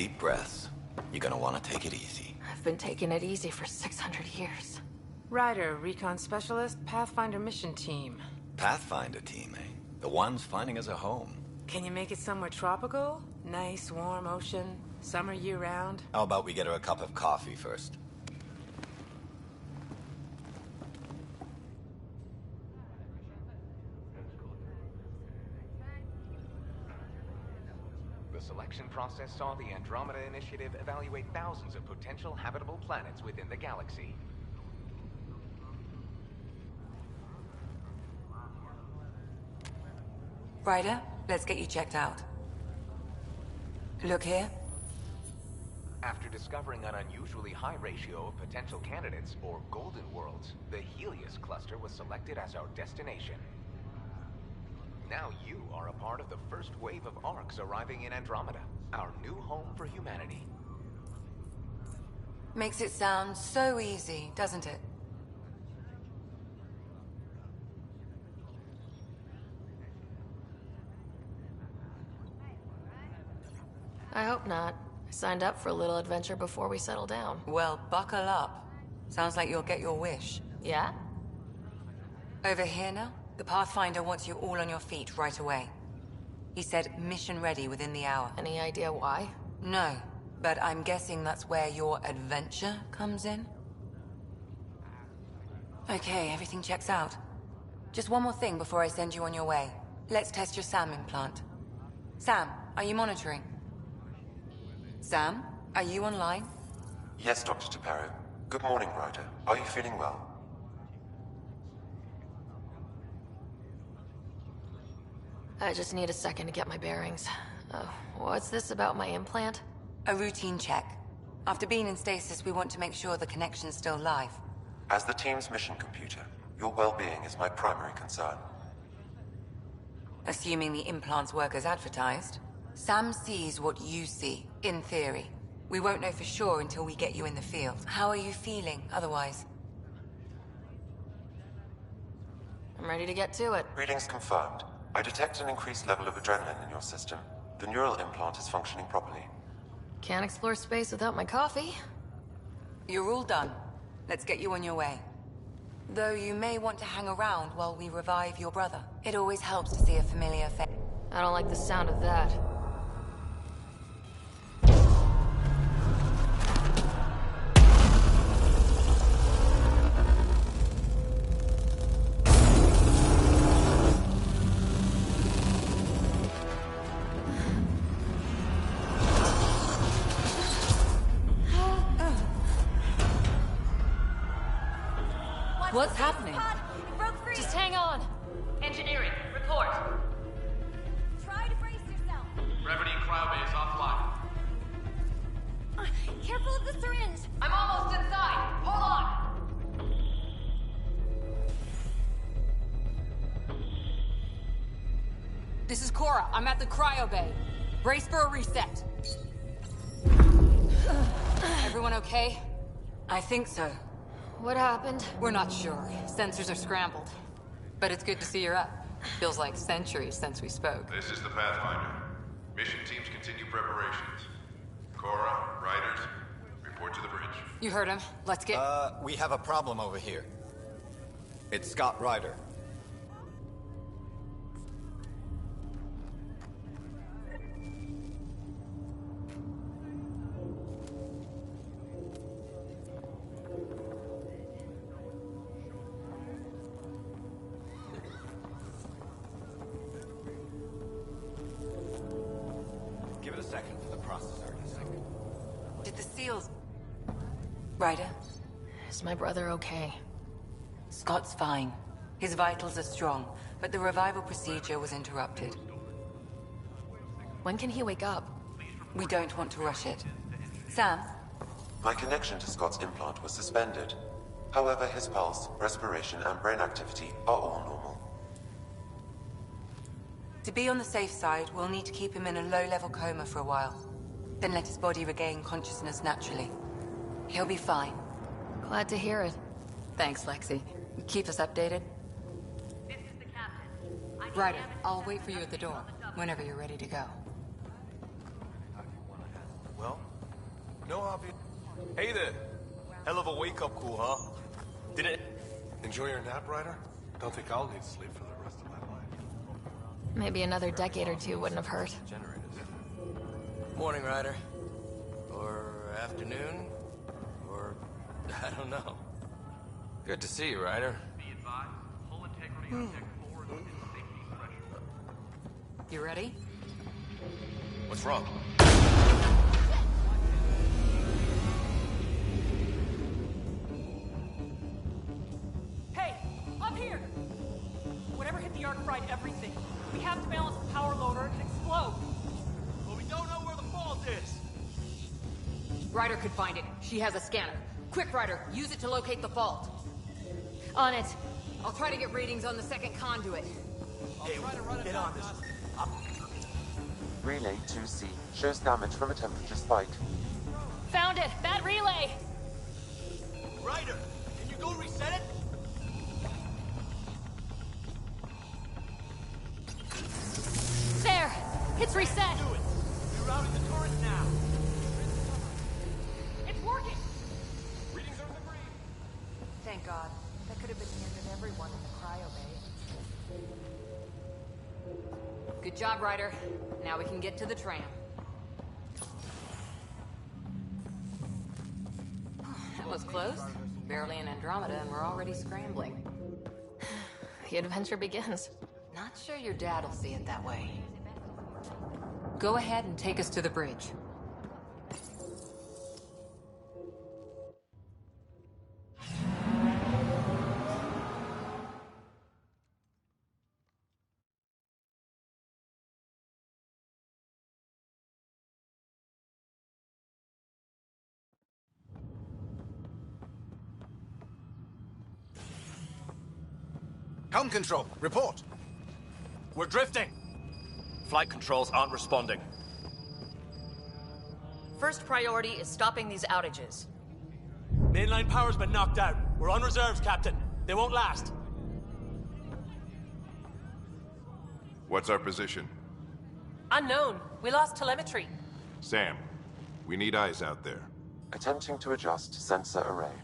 Deep breaths. You're gonna want to take it easy. I've been taking it easy for 600 years. Ryder, recon specialist, Pathfinder mission team. Pathfinder team, eh? The ones finding us a home. Can you make it somewhere tropical? Nice, warm ocean, summer year-round? How about we get her a cup of coffee first? The selection process saw the Andromeda Initiative evaluate thousands of potential habitable planets within the galaxy. Ryder, let's get you checked out. Look here. After discovering an unusually high ratio of potential candidates, or golden worlds, the Helios cluster was selected as our destination. Now you are a part of the first wave of ARCs arriving in Andromeda, our new home for humanity. Makes it sound so easy, doesn't it? I hope not. I signed up for a little adventure before we settle down. Well, buckle up. Sounds like you'll get your wish. Yeah? Over here now, the Pathfinder wants you all on your feet right away. He said mission ready within the hour. Any idea why? No, but I'm guessing that's where your adventure comes in. Okay, everything checks out. Just one more thing before I send you on your way. Let's test your SAM implant. Sam, are you monitoring? Sam, are you online? Yes, Dr. Taparo. Good morning, Ryder. Are you feeling well? I just need a second to get my bearings. What's this about my implant? A routine check. After being in stasis, we want to make sure the connection's still live. As the team's mission computer, your well-being is my primary concern. Assuming the implants work as advertised, Sam sees what you see, in theory. We won't know for sure until we get you in the field. How are you feeling, otherwise? I'm ready to get to it. Readings confirmed. I detect an increased level of adrenaline in your system. The neural implant is functioning properly. Can't explore space without my coffee. You're all done. Let's get you on your way. Though you may want to hang around while we revive your brother. It always helps to see a familiar face. I don't like the sound of that. What's happening? Just hang on. Engineering, report. Try to brace yourself. Gravity cryobay is offline. Careful of the syringe. I'm almost inside. Hold on. This is Cora. I'm at the cryobay. Brace for a reset. Everyone okay? I think so. What happened? We're not sure. Sensors are scrambled. But it's good to see you're up. Feels like centuries since we spoke. This is the Pathfinder. Mission teams continue preparations. Cora, Riders, report to the bridge. You heard him. Let's get... We have a problem over here. It's Scott Ryder. Give it a second for the processor to sync. Did the seals... Ryder? Is my brother okay? Scott's fine. His vitals are strong, but the revival procedure was interrupted. When can he wake up? We don't want to rush it. Sam? My connection to Scott's implant was suspended. However, his pulse, respiration, and brain activity are all normal. To be on the safe side, we'll need to keep him in a low-level coma for a while. Then let his body regain consciousness naturally. He'll be fine. Glad to hear it. Thanks, Lexi. Keep us updated. This is the captain. Ryder, I'll wait for you at the door, whenever you're ready to go. Well, No obvious. Hey there. Hell of a wake-up call, huh? Didn't... Enjoy your nap, Ryder? Don't think I'll need sleep for the rest of my life. Maybe another decade or two wouldn't have hurt. Morning, Ryder. Or afternoon. Or... I don't know. Good to see you, Ryder. Be advised, hull integrity on deck 4 is within safety threshold. You ready? What's wrong? Hey, up here! Whatever hit the arc fried everything. We have to balance the power loader and explode. But we don't know where the fault is. Ryder could find it. She has a scanner. Quick, Ryder, use it to locate the fault. On it. I'll try to get readings on the second conduit. Hey, get on this. Relay 2C shows damage from a temperature spike. Found it! Bad relay! Ryder, can you go reset it? There! It's reset! Do it. Rerouting the turret now. It's working! Readings are in the green. Thank God. That could have been the end of everyone in the cryo bay. Good job, Ryder. Now we can get to the tram. That was close. Barely in Andromeda, and we're already scrambling. The adventure begins. Not sure your dad'll see it that way. Go ahead and take us to the bridge. Helm control, report. We're drifting. Flight controls aren't responding. First priority is stopping these outages. Mainline power's been knocked out. We're on reserves, Captain. They won't last. What's our position? Unknown. We lost telemetry. Sam, we need eyes out there. Attempting to adjust sensor array.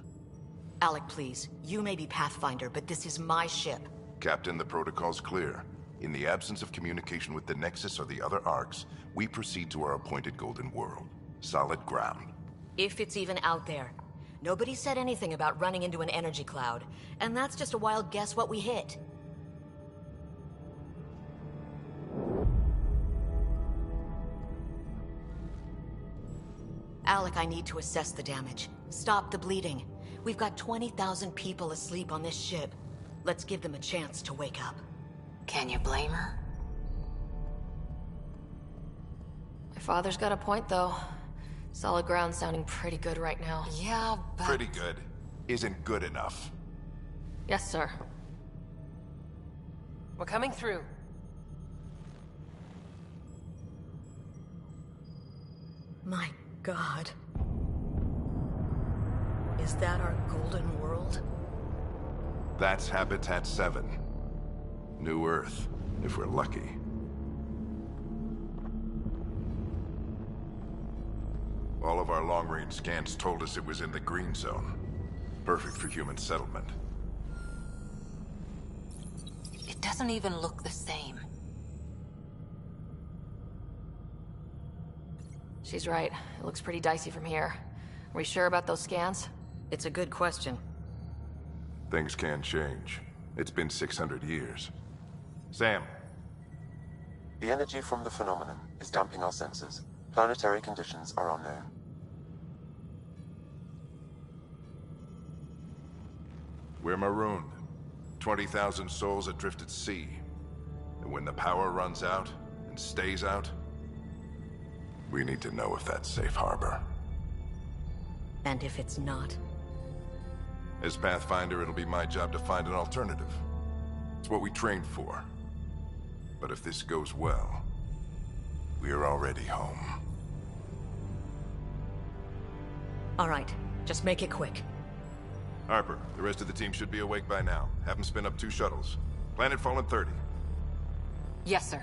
Alec, please. You may be Pathfinder, but this is my ship. Captain, the protocol's clear. In the absence of communication with the Nexus or the other arcs, we proceed to our appointed Golden World. Solid ground. If it's even out there. Nobody said anything about running into an energy cloud, and that's just a wild guess what we hit. Alec, I need to assess the damage. Stop the bleeding. We've got 20,000 people asleep on this ship. Let's give them a chance to wake up. Can you blame her? My father's got a point, though. Solid ground sounding pretty good right now. Yeah, but... Pretty good. Isn't good enough. Yes, sir. We're coming through. My God. Is that our golden world? That's Habitat 7. New Earth, if we're lucky. All of our long-range scans told us it was in the green zone. Perfect for human settlement. It doesn't even look the same. She's right. It looks pretty dicey from here. Are we sure about those scans? It's a good question. Things can change. It's been 600 years. Sam. The energy from the phenomenon is damping our senses. Planetary conditions are unknown. We're marooned. 20,000 souls adrift at sea. And when the power runs out, and stays out, we need to know if that's safe harbor. And if it's not? As Pathfinder, it'll be my job to find an alternative. It's what we trained for. But if this goes well, we're already home. All right, just make it quick. Harper, the rest of the team should be awake by now. Have them spin up 2 shuttles. Planetfall in 30. Yes, sir.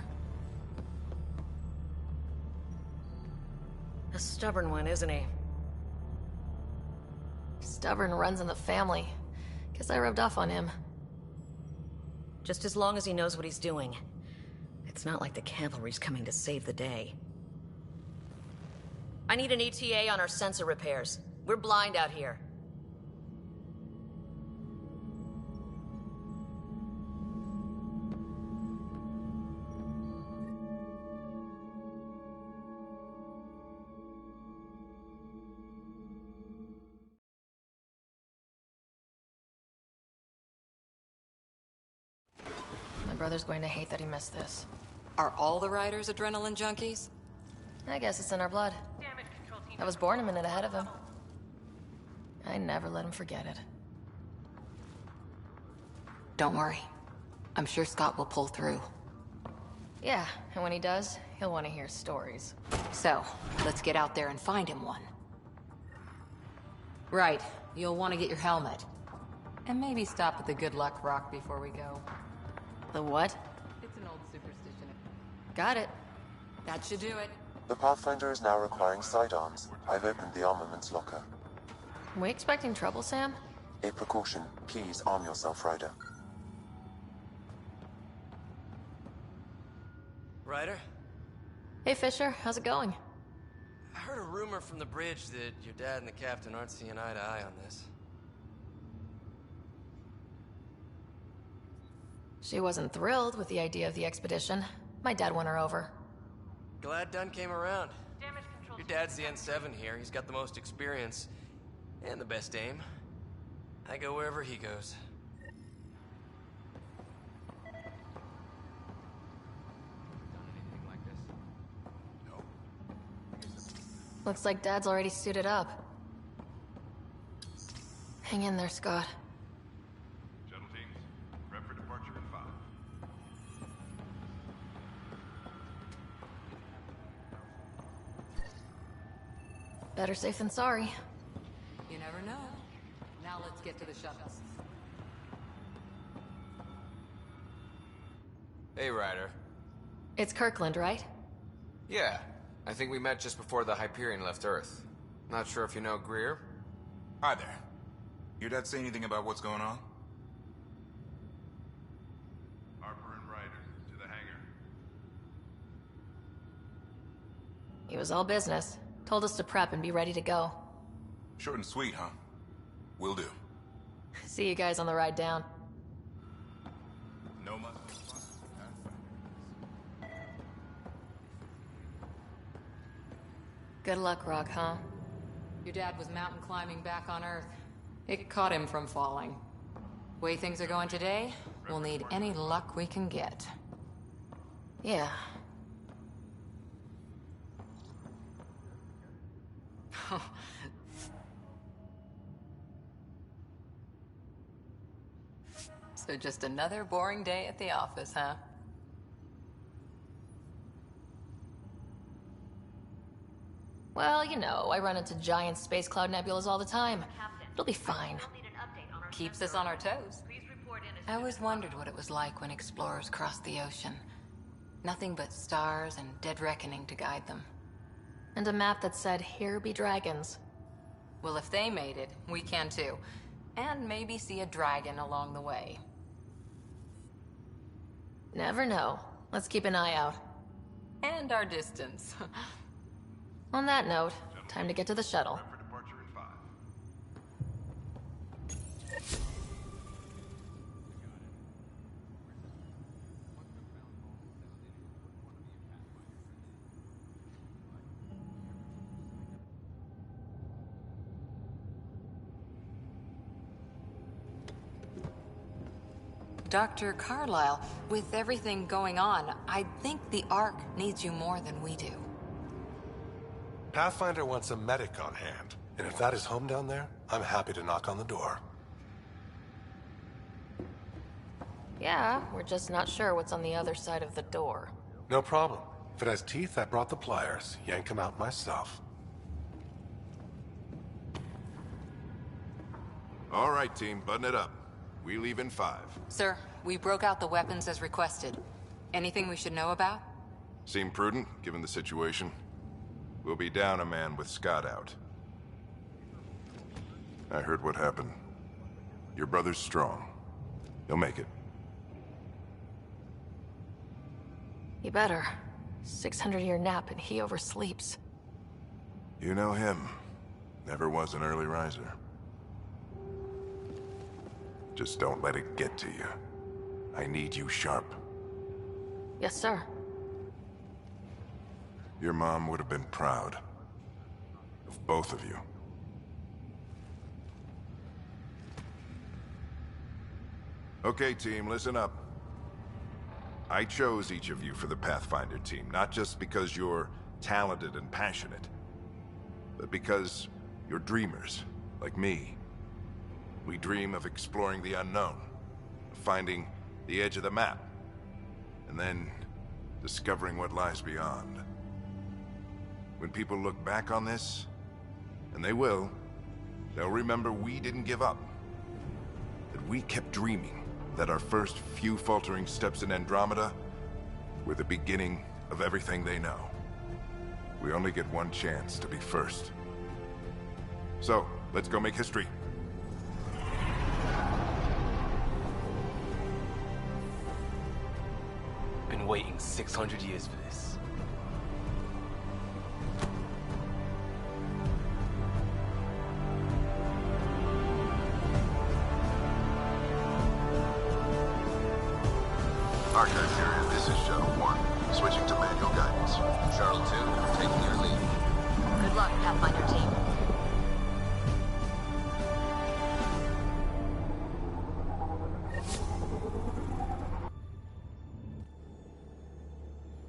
A stubborn one, isn't he? Stubborn runs in the family. Guess I rubbed off on him. Just as long as he knows what he's doing. It's not like the cavalry's coming to save the day. I need an ETA on our sensor repairs. We're blind out here. My brother's going to hate that he missed this. Are all the riders adrenaline junkies? I guess it's in our blood. I was born a minute ahead of him. I never let him forget it. Don't worry. I'm sure Scott will pull through. Yeah, and when he does, he'll want to hear stories. So, let's get out there and find him one. Right, you'll want to get your helmet. And maybe stop at the Good Luck Rock before we go. The what? It's an old superstition. Got it. That should do it. The Pathfinder is now requiring sidearms. I've opened the armaments locker. We expecting trouble, Sam? A precaution. Please arm yourself, Ryder. Ryder? Hey, Fisher. How's it going? I heard a rumor from the bridge that your dad and the captain aren't seeing eye to eye on this. She wasn't thrilled with the idea of the expedition. My dad won her over. Glad Dunn came around. Your dad's the N7 here. He's got the most experience and the best aim. I go wherever he goes. Looks like Dad's already suited up. Hang in there, Scott. Shuttle teams, prep for departure in 5. Better safe than sorry. You never know. Now let's get to the shuttles. Hey, Ryder. It's Kirkland, right? Yeah. I think we met just before the Hyperion left Earth. Not sure if you know Greer? Hi there. Your dad say anything about what's going on? Harper and Ryder, to the hangar. He was all business. Told us to prep and be ready to go. Short and sweet, huh? Will do. See you guys on the ride down. No much. Good luck, Rock, huh? Your dad was mountain climbing back on Earth. It caught him from falling. Way things are going today, we'll need any luck we can get. Yeah. So just another boring day at the office, huh? Well, you know, I run into giant space cloud nebulas all the time. It'll be fine. Keeps us on our toes. I always wondered what it was like when explorers crossed the ocean. Nothing but stars and dead reckoning to guide them. And a map that said, "Here be dragons." Well, if they made it, we can too. And maybe see a dragon along the way. Never know. Let's keep an eye out. And our distance. On that note, time to get to the shuttle. Prep for departure in 5. Dr. Carlyle, with everything going on, I think the Ark needs you more than we do. Pathfinder wants a medic on hand, and if that is home down there, I'm happy to knock on the door. Yeah, we're just not sure what's on the other side of the door. No problem. If it has teeth, I brought the pliers. Yank them out myself. All right, team, button it up. We leave in 5. Sir, we broke out the weapons as requested. Anything we should know about? Seem prudent, given the situation. We'll be down a man with Scott out. I heard what happened. Your brother's strong. He'll make it. He better. 600-year nap and he oversleeps. You know him. Never was an early riser. Just don't let it get to you. I need you sharp. Yes, sir. Your mom would have been proud. Of both of you. Okay, team, listen up. I chose each of you for the Pathfinder team, not just because you're talented and passionate, but because you're dreamers, like me. We dream of exploring the unknown, of finding the edge of the map, and then discovering what lies beyond. When people look back on this, and they will, they'll remember we didn't give up. That we kept dreaming. That our first few faltering steps in Andromeda were the beginning of everything they know. We only get one chance to be first. So, let's go make history. Been waiting 600 years for this. Archive period, this is Shuttle 1. Switching to manual guidance. Shuttle 2, taking your lead. Good luck, Pathfinder team.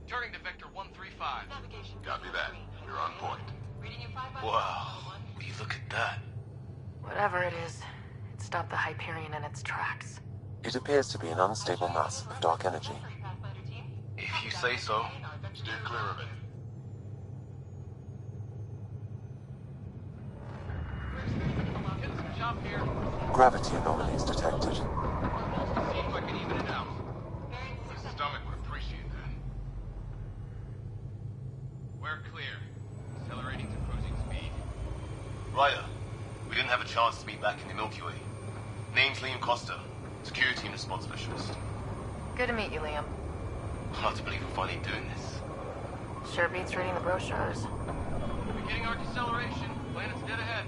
Turning to Vector 135. Copy that. You're on point. Wow. Will you look at that? Whatever it is, it stopped the Hyperion in its tracks. It appears to be an unstable mass of dark energy. If you say so. Steer clear of it. Getting some chop here. Gravity anomalies detected. See if I can even it out. The stomach would appreciate that. We're clear. Accelerating to cruising speed. Ryder, we didn't have a chance to meet back in the Milky Way. Name's Liam Costa, Security and Response Specialist. Good to meet you, Liam. Hard to believe we're finally doing this. Sure beats reading the brochures. Beginning arc acceleration. Planet's dead ahead.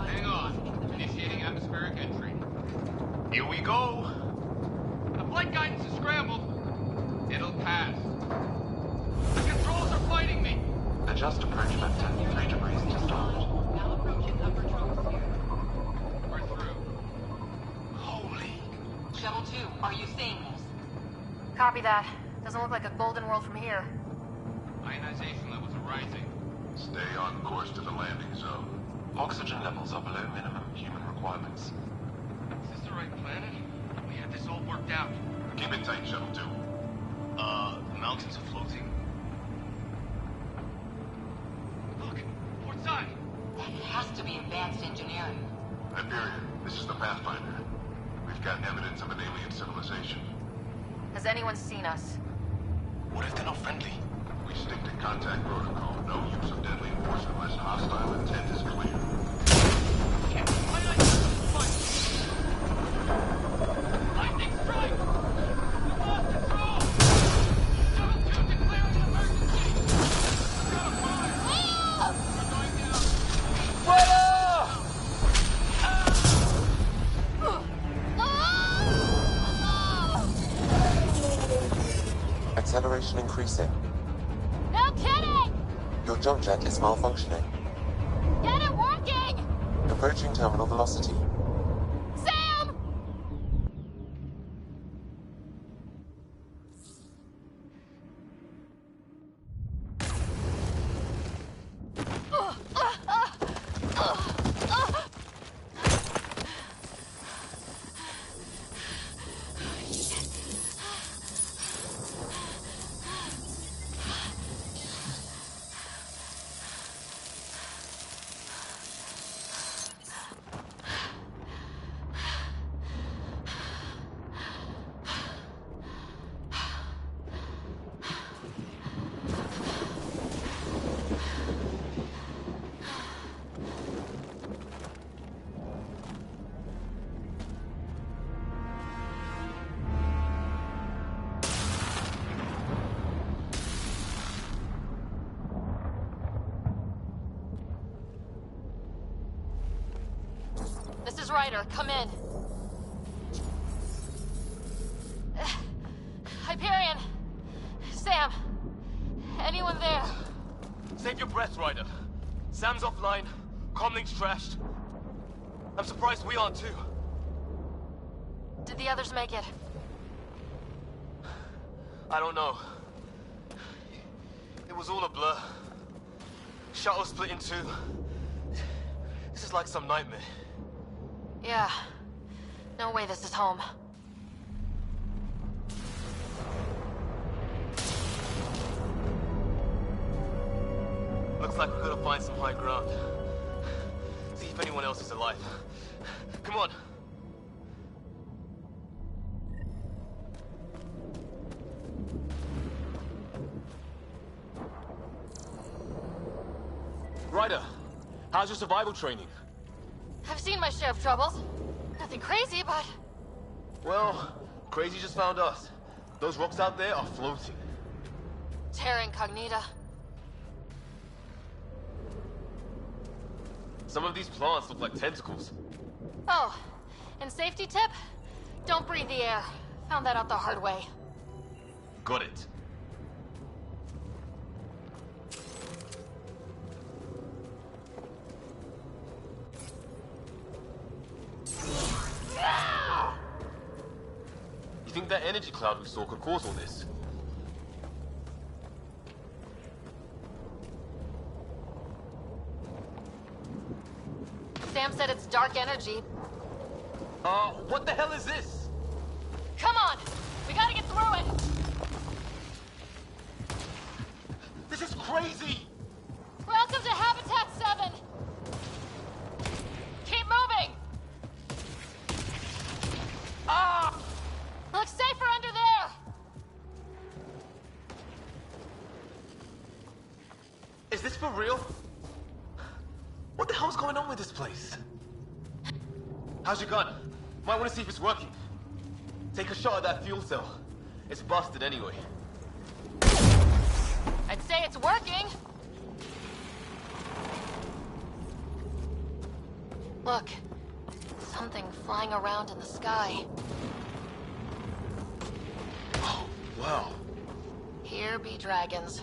Hang on. Initiating atmospheric entry. Here we go! The flight guidance is scrambled. It'll pass. The controls are fighting me! Adjust approach vector 3 degrees to start. Now approaching upper troposphere. We're through. Holy... Shuttle 2, are you seeing this? Copy that. Doesn't look like a golden world from here. Ionization levels are rising. Stay on course to the landing zone. Oxygen levels are below minimum human requirements. Is this the right planet? We had this all worked out. Keep it tight, Shuttle 2. The mountains are floating. Look, port side. That has to be advanced engineering. Hyperion, this is the Pathfinder. We've got evidence of an alien civilization. Has anyone seen us? What if they're not friendly? We stick to contact protocol. No use of deadly force unless hostile intent is clear. Lightning strike! We lost control! Shuttle 2 declaring emergency! Got a fire! We're going down! Acceleration increasing. No kidding! Your jump jet is malfunctioning. Get it working! Approaching terminal velocity. Sam! This is Ryder. Come in. Hyperion! Sam! Anyone there? Save your breath, Ryder. Sam's offline. Comlink's trashed. I'm surprised we aren't too. Did the others make it? I don't know. It was all a blur. Shuttle split in two. This is like some nightmare. Yeah. No way this is home. Looks like we're gonna find some high ground. See if anyone else is alive. Come on. Ryder, how's your survival training? I've seen my share of troubles. Nothing crazy, but... Well, crazy just found us. Those rocks out there are floating. Terra Incognita. Some of these plants look like tentacles. Oh, and safety tip? Don't breathe the air. Found that out the hard way. Got it. You think that energy cloud we saw could cause all this? Sam said it's dark energy. What the hell is this? Come on! We gotta get through it! This is crazy! Welcome to Habitat 7! Keep moving! Ah! Looks safer under there! Is this for real? What the hell's going on with this place? How's your gun? Might want to see if it's working. Take a shot at that fuel cell. It's busted anyway. I'd say it's working. Look. Something flying around in the sky. Oh, wow. Here be dragons.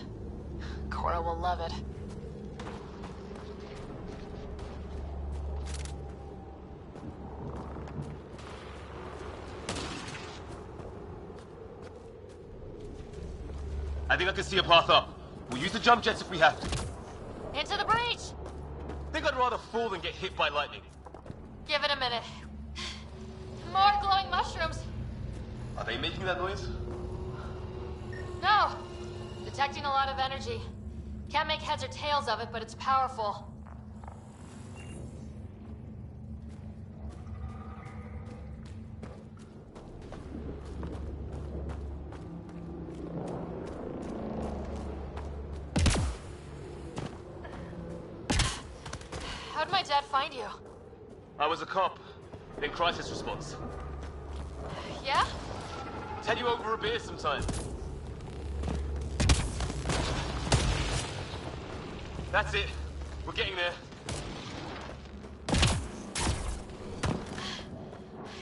Cora will love it. I think I can see a path up. We'll use the jump jets if we have to. Into the breach! Think I'd rather fall than get hit by lightning. Give it a minute. More glowing mushrooms. Are they making that noise? No. Detecting a lot of energy. Can't make heads or tails of it, but it's powerful. How'd my dad find you? I was a cop in crisis response. Yeah? Tell you over a beer sometime. That's it. We're getting there.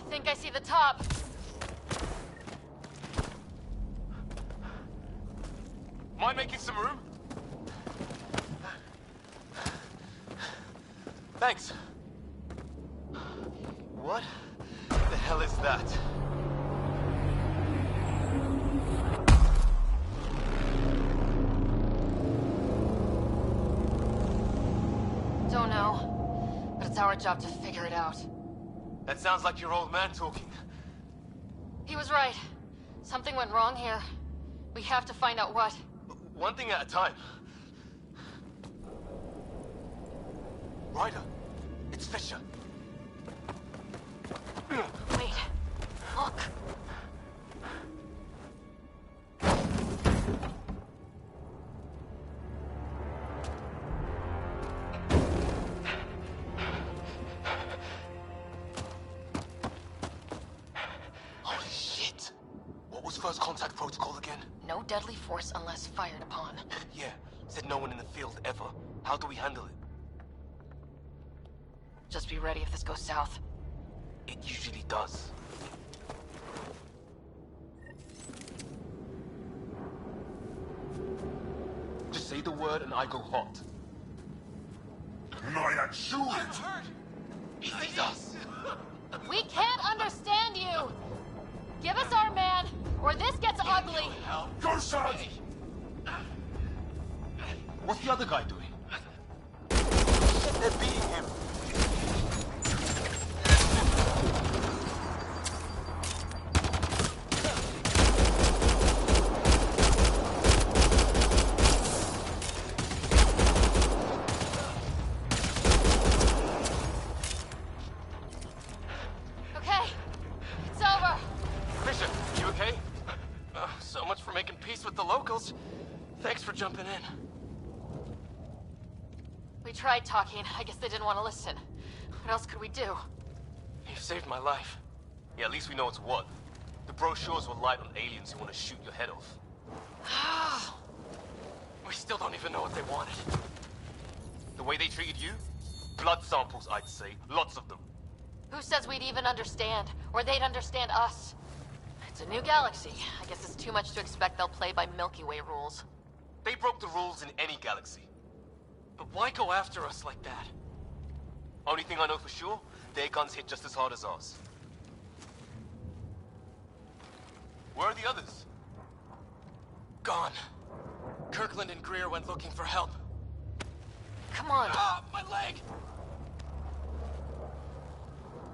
Think I see the top. Mind making some room? Thanks. What the hell is that? Don't know, but it's our job to figure it out. That sounds like your old man talking. He was right. Something went wrong here. We have to find out what. One thing at a time. Ryder, it's Fisher. Wait, look. Holy shit! What was first contact protocol again? No deadly force unless fired upon. Yeah, said no one in the field ever. How do we handle it? Just be ready if this goes south. It usually does. Just say the word and I go hot. I'm shooting! He sees us! We can't understand you! Give us our man, or this gets ugly! Go, son! What's the other guy doing? They're beating him. Okay, it's over. Bishop, you okay? So much for making peace with the locals. Thanks for jumping in. We tried talking. I guess they didn't want to listen. What else could we do? You saved my life. Yeah, at least we know it's what. The brochures were light on aliens who want to shoot your head off. We still don't even know what they wanted. The way they treated you? Blood samples, I'd say. Lots of them. Who says we'd even understand? Or they'd understand us? It's a new galaxy. I guess it's too much to expect they'll play by Milky Way rules. They broke the rules in any galaxy. But why go after us like that? Only thing I know for sure, their guns hit just as hard as ours. Where are the others? Gone. Kirkland and Greer went looking for help. Come on. Ah, my leg!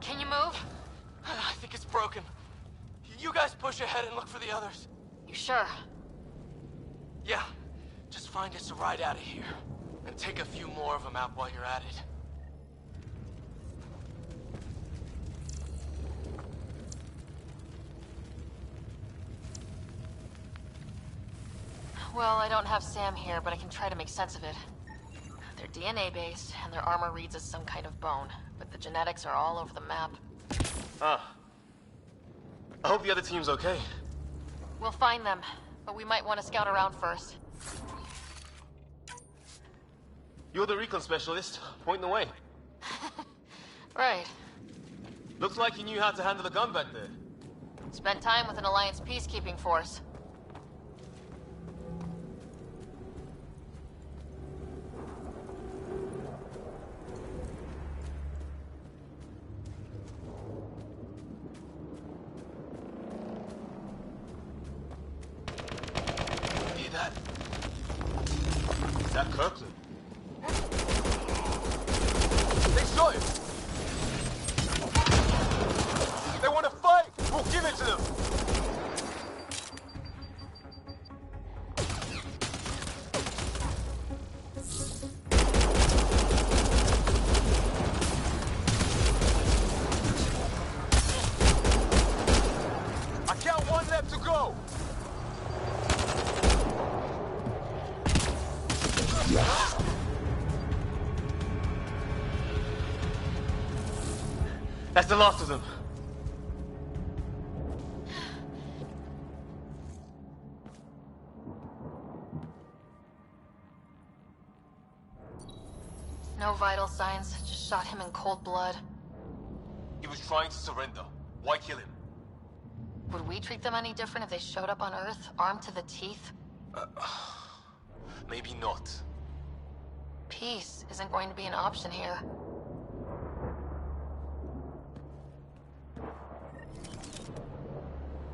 Can you move? I think it's broken. You guys push ahead and look for the others. You sure? Yeah. Just find us a ride out of here. And take a few more of them out while you're at it. Well, I don't have Sam here, but I can try to make sense of it. They're DNA-based, and their armor reads as some kind of bone, but the genetics are all over the map. Ah. I hope the other team's okay. We'll find them, but we might want to scout around first. You're the recon specialist. Point the way. Right. Looks like you knew how to handle a gun back there. Spent time with an Alliance peacekeeping force. Hear that? Is that Kirkland? They shot him! They want to fight! We'll give it to them! I count one left to go! That's the last of them. No vital signs, just shot him in cold blood. He was trying to surrender. Why kill him? Would we treat them any different if they showed up on Earth, armed to the teeth? Maybe not. Peace isn't going to be an option here.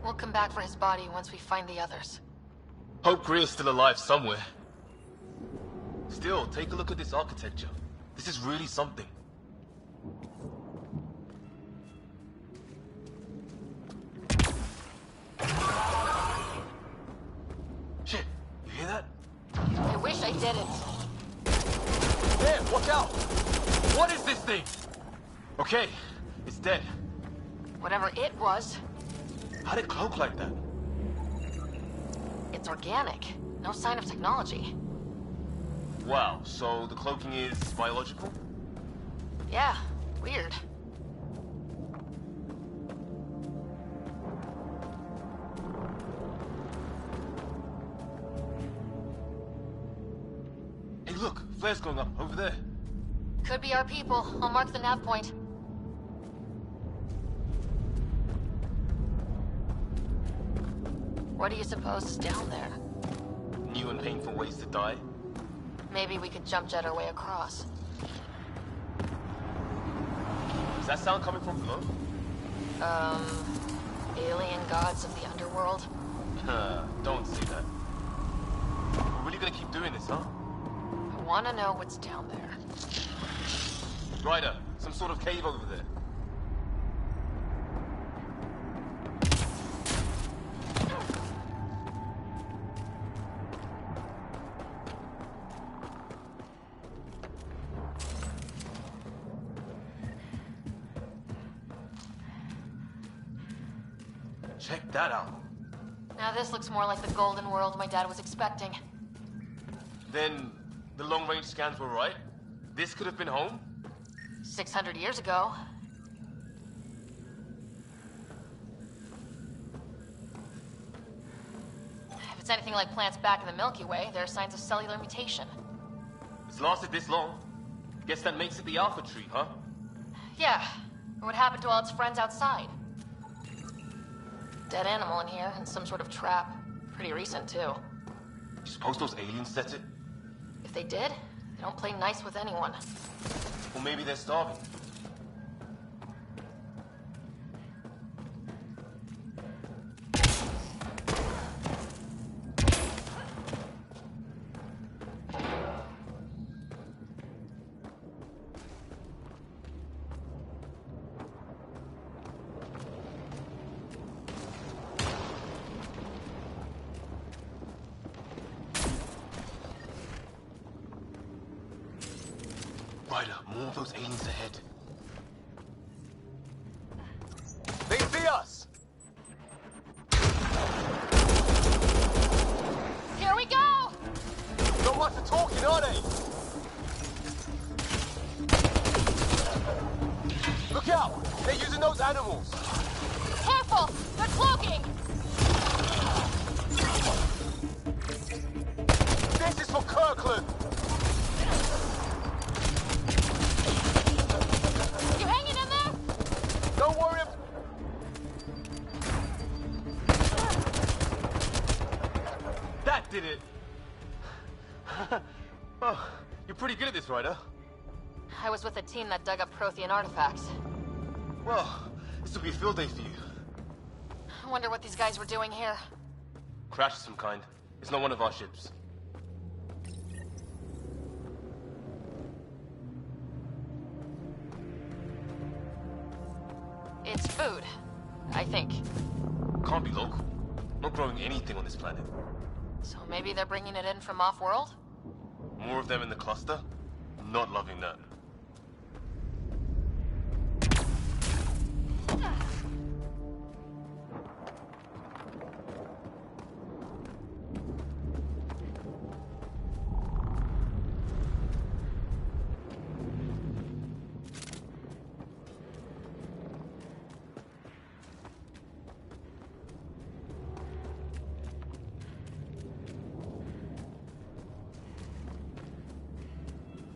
We'll come back for his body once we find the others. Hope Greer's still alive somewhere. Still, take a look at this architecture. This is really something. Shit, you hear that? I wish I didn't. There, watch out! What is this thing? Okay, it's dead. Whatever it was, How'd it cloak like that? it's organic. No sign of technology. Wow, so the cloaking is biological? Yeah, weird. Hey look, flares going up, over there. Could be our people. I'll mark the nav point. What do you suppose is down there? New and painful ways to die? Maybe we could jump jet our way across. Is that sound coming from below? Alien gods of the underworld? Don't say that. We're really gonna keep doing this, huh? I want to know what's down there. Ryder, some sort of cave over there. Check that out. Now this looks more like the golden world my dad was expecting. Then the long-range scans were right? This could have been home? 600 years ago. If it's anything like plants back in the Milky Way, there are signs of cellular mutation. It's lasted this long. Guess that makes it the Alpha Tree, huh? Yeah. What happened to all its friends outside? Dead animal in here, and some sort of trap. Pretty recent, too. You suppose those aliens set it? If they did, they don't play nice with anyone. Or maybe they're starving. Ryder, more of those aliens ahead. They see us! Here we go! Not much for talking, are they? Look out! They're using those animals! Careful! They're cloaking! This is for Kirkland! You hanging in there? Don't worry. That did it. Oh, you're pretty good at this, Ryder. I was with a team that dug up Prothean artifacts. Well, this will be a field day for you. I wonder what these guys were doing here. Crash of some kind. It's not one of our ships. It's food, I think. Can't be local. Not growing anything on this planet. So maybe they're bringing it in from off-world? More of them in the cluster? Not loving that.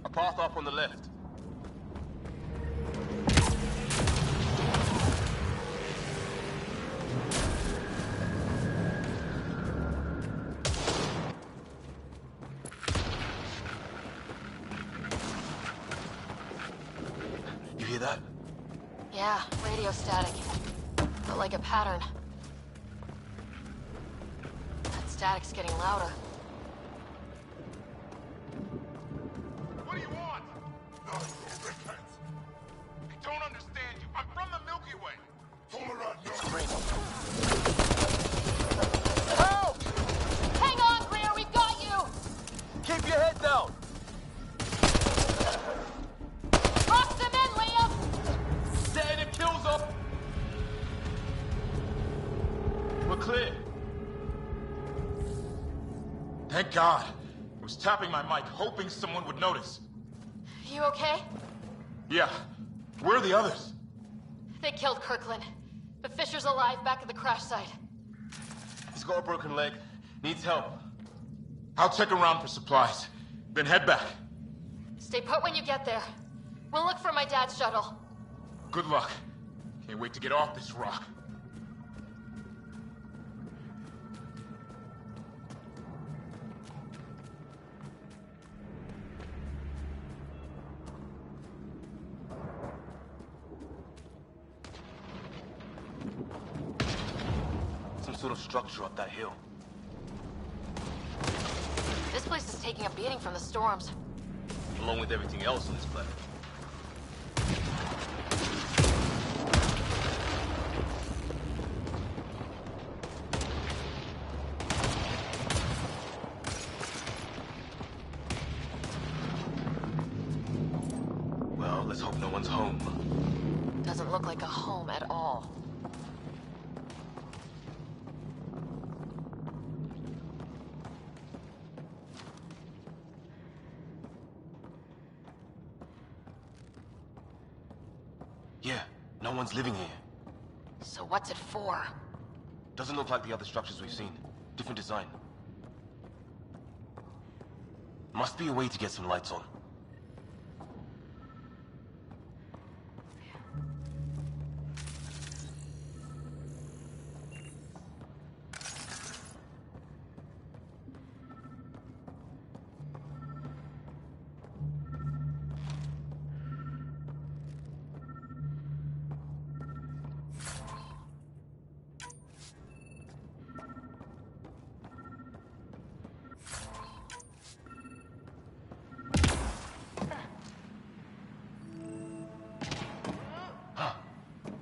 A path up on the left. You hear that? Yeah, radio static. But like a pattern. That static's getting louder. What do you want? I don't understand you. I'm from the Milky Way. Help! Hang on, Greer, we've got you! Keep your head down! Box them in, Liam! Setting the kills up! We're clear. Thank God. I was tapping my mic, hoping someone would notice. You okay? Yeah. Where are the others? They killed Kirkland. But Fisher's alive back at the crash site. He's got a broken leg. Needs help. I'll check around for supplies. Then head back. Stay put when you get there. We'll look for my dad's shuttle. Good luck. Can't wait to get off this rock. sort of structure up that hill. This place is taking a beating from the storms. Along with everything else on this planet. Well, let's hope no one's home. Doesn't look like a home at all. Yeah, no one's living here. So what's it for? Doesn't look like the other structures we've seen. Different design. Must be a way to get some lights on.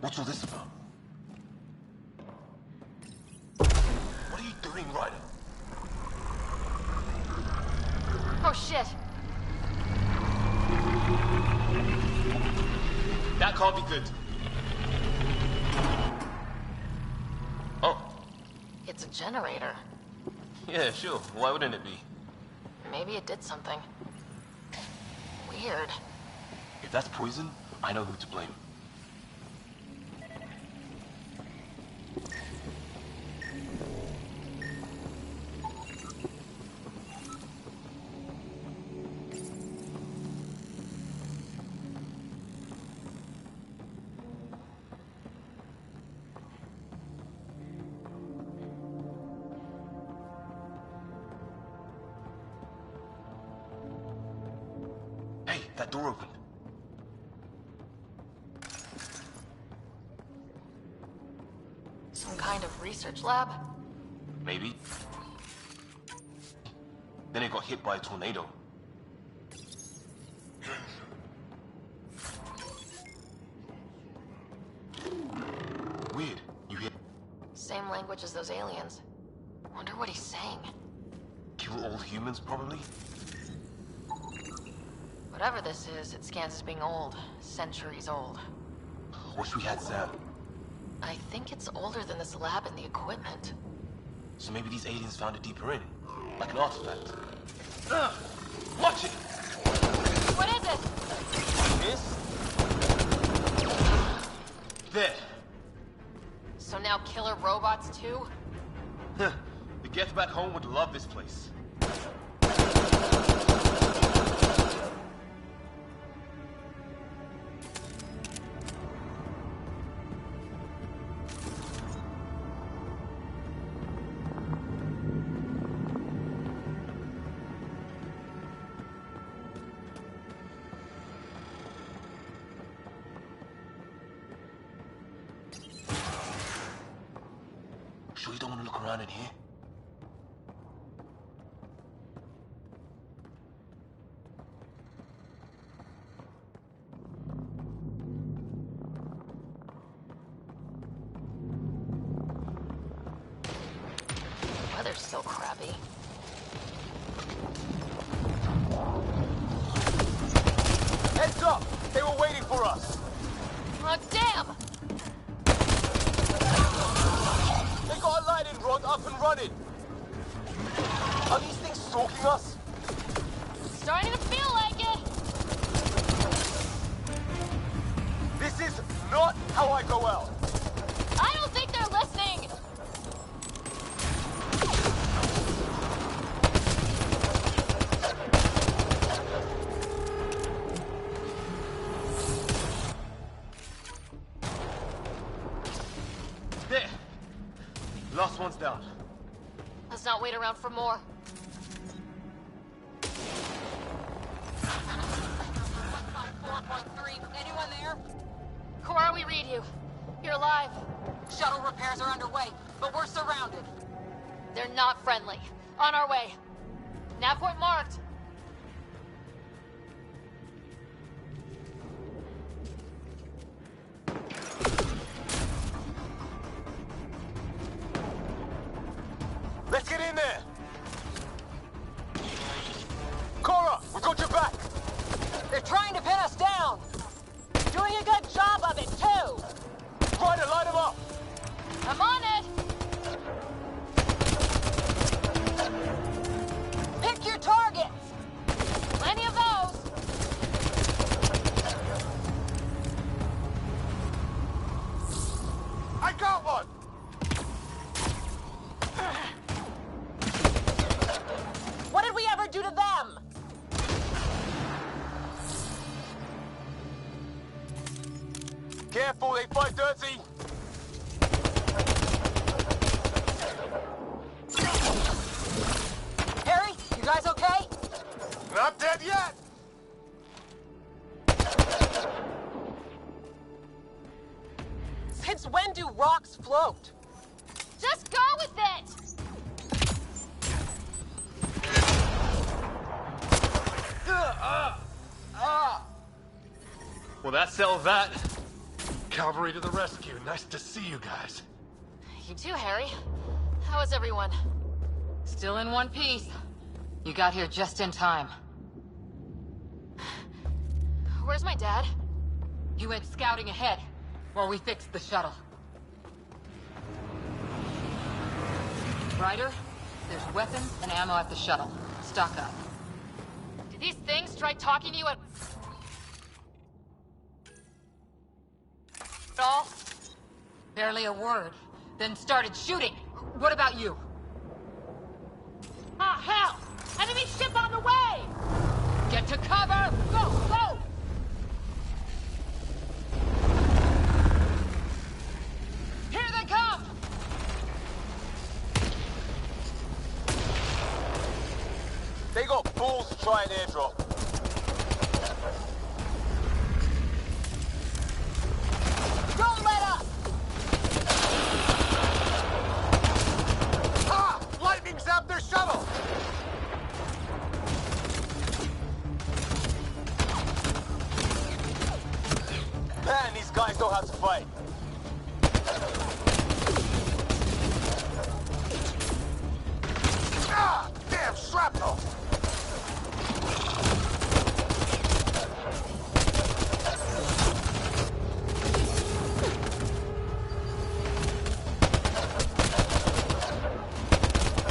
What's all this about? What are you doing, Ryder? Oh shit! That can't be good. Oh. It's a generator. Yeah, sure. Why wouldn't it be? Maybe it did something. Weird. If that's poison, I know who to blame. Hey, that door opened. Some kind of research lab? Maybe. Then it got hit by a tornado. Weird. You hear? Same language as those aliens. Wonder what he's saying. Kill all humans, probably? Whatever this is, it scans as being old. Centuries old. Wish we had Sam. I think it's older than this lab and the equipment. So maybe these aliens found it deeper in. Like an artifact. Watch it! What is it? This? There. So now killer robots too? The Geth back home would love this place. Sure you don't want to look around in here? The weather's so crappy. Heads up! They were waiting for us! Oh, damn! They got a lighting rod up and running! Are these things stalking us? Starting to feel like it! This is not how I go out! I don't think they're listening! There! Last one's down. Let's not wait around for more. Anyone there? Cora, we read you. You're alive. Shuttle repairs are underway, but we're surrounded. They're not friendly. On our way. Nav point marked. Let's get in there! Cora, we got your back! They're trying to pin us down! Doing a good job of it, too! Ryder, line them up! I'm on it! Pick your targets! Plenty of those! I got one! What did we ever do to them? Careful, they fight dirty! Harry, you guys okay? Not dead yet! Since when do rocks float? Just go with it! Well, that settles that. Cavalry to the rescue. Nice to see you guys. You too, Harry. How is everyone? Still in one piece. You got here just in time. Where's my dad? He went scouting ahead while we fixed the shuttle. Ryder, there's weapons and ammo at the shuttle. Stock up. Did these things try talking to you at all? Barely a word. Then started shooting. What about you? Ah, hell! Enemy ship on the way! Get to cover! Go, go! Here they come! They got balls to try an airdrop. Don't let up! Ah! Lightning zapped their shuttle! Man, these guys know how to fight. Ah! Damn shrapnel!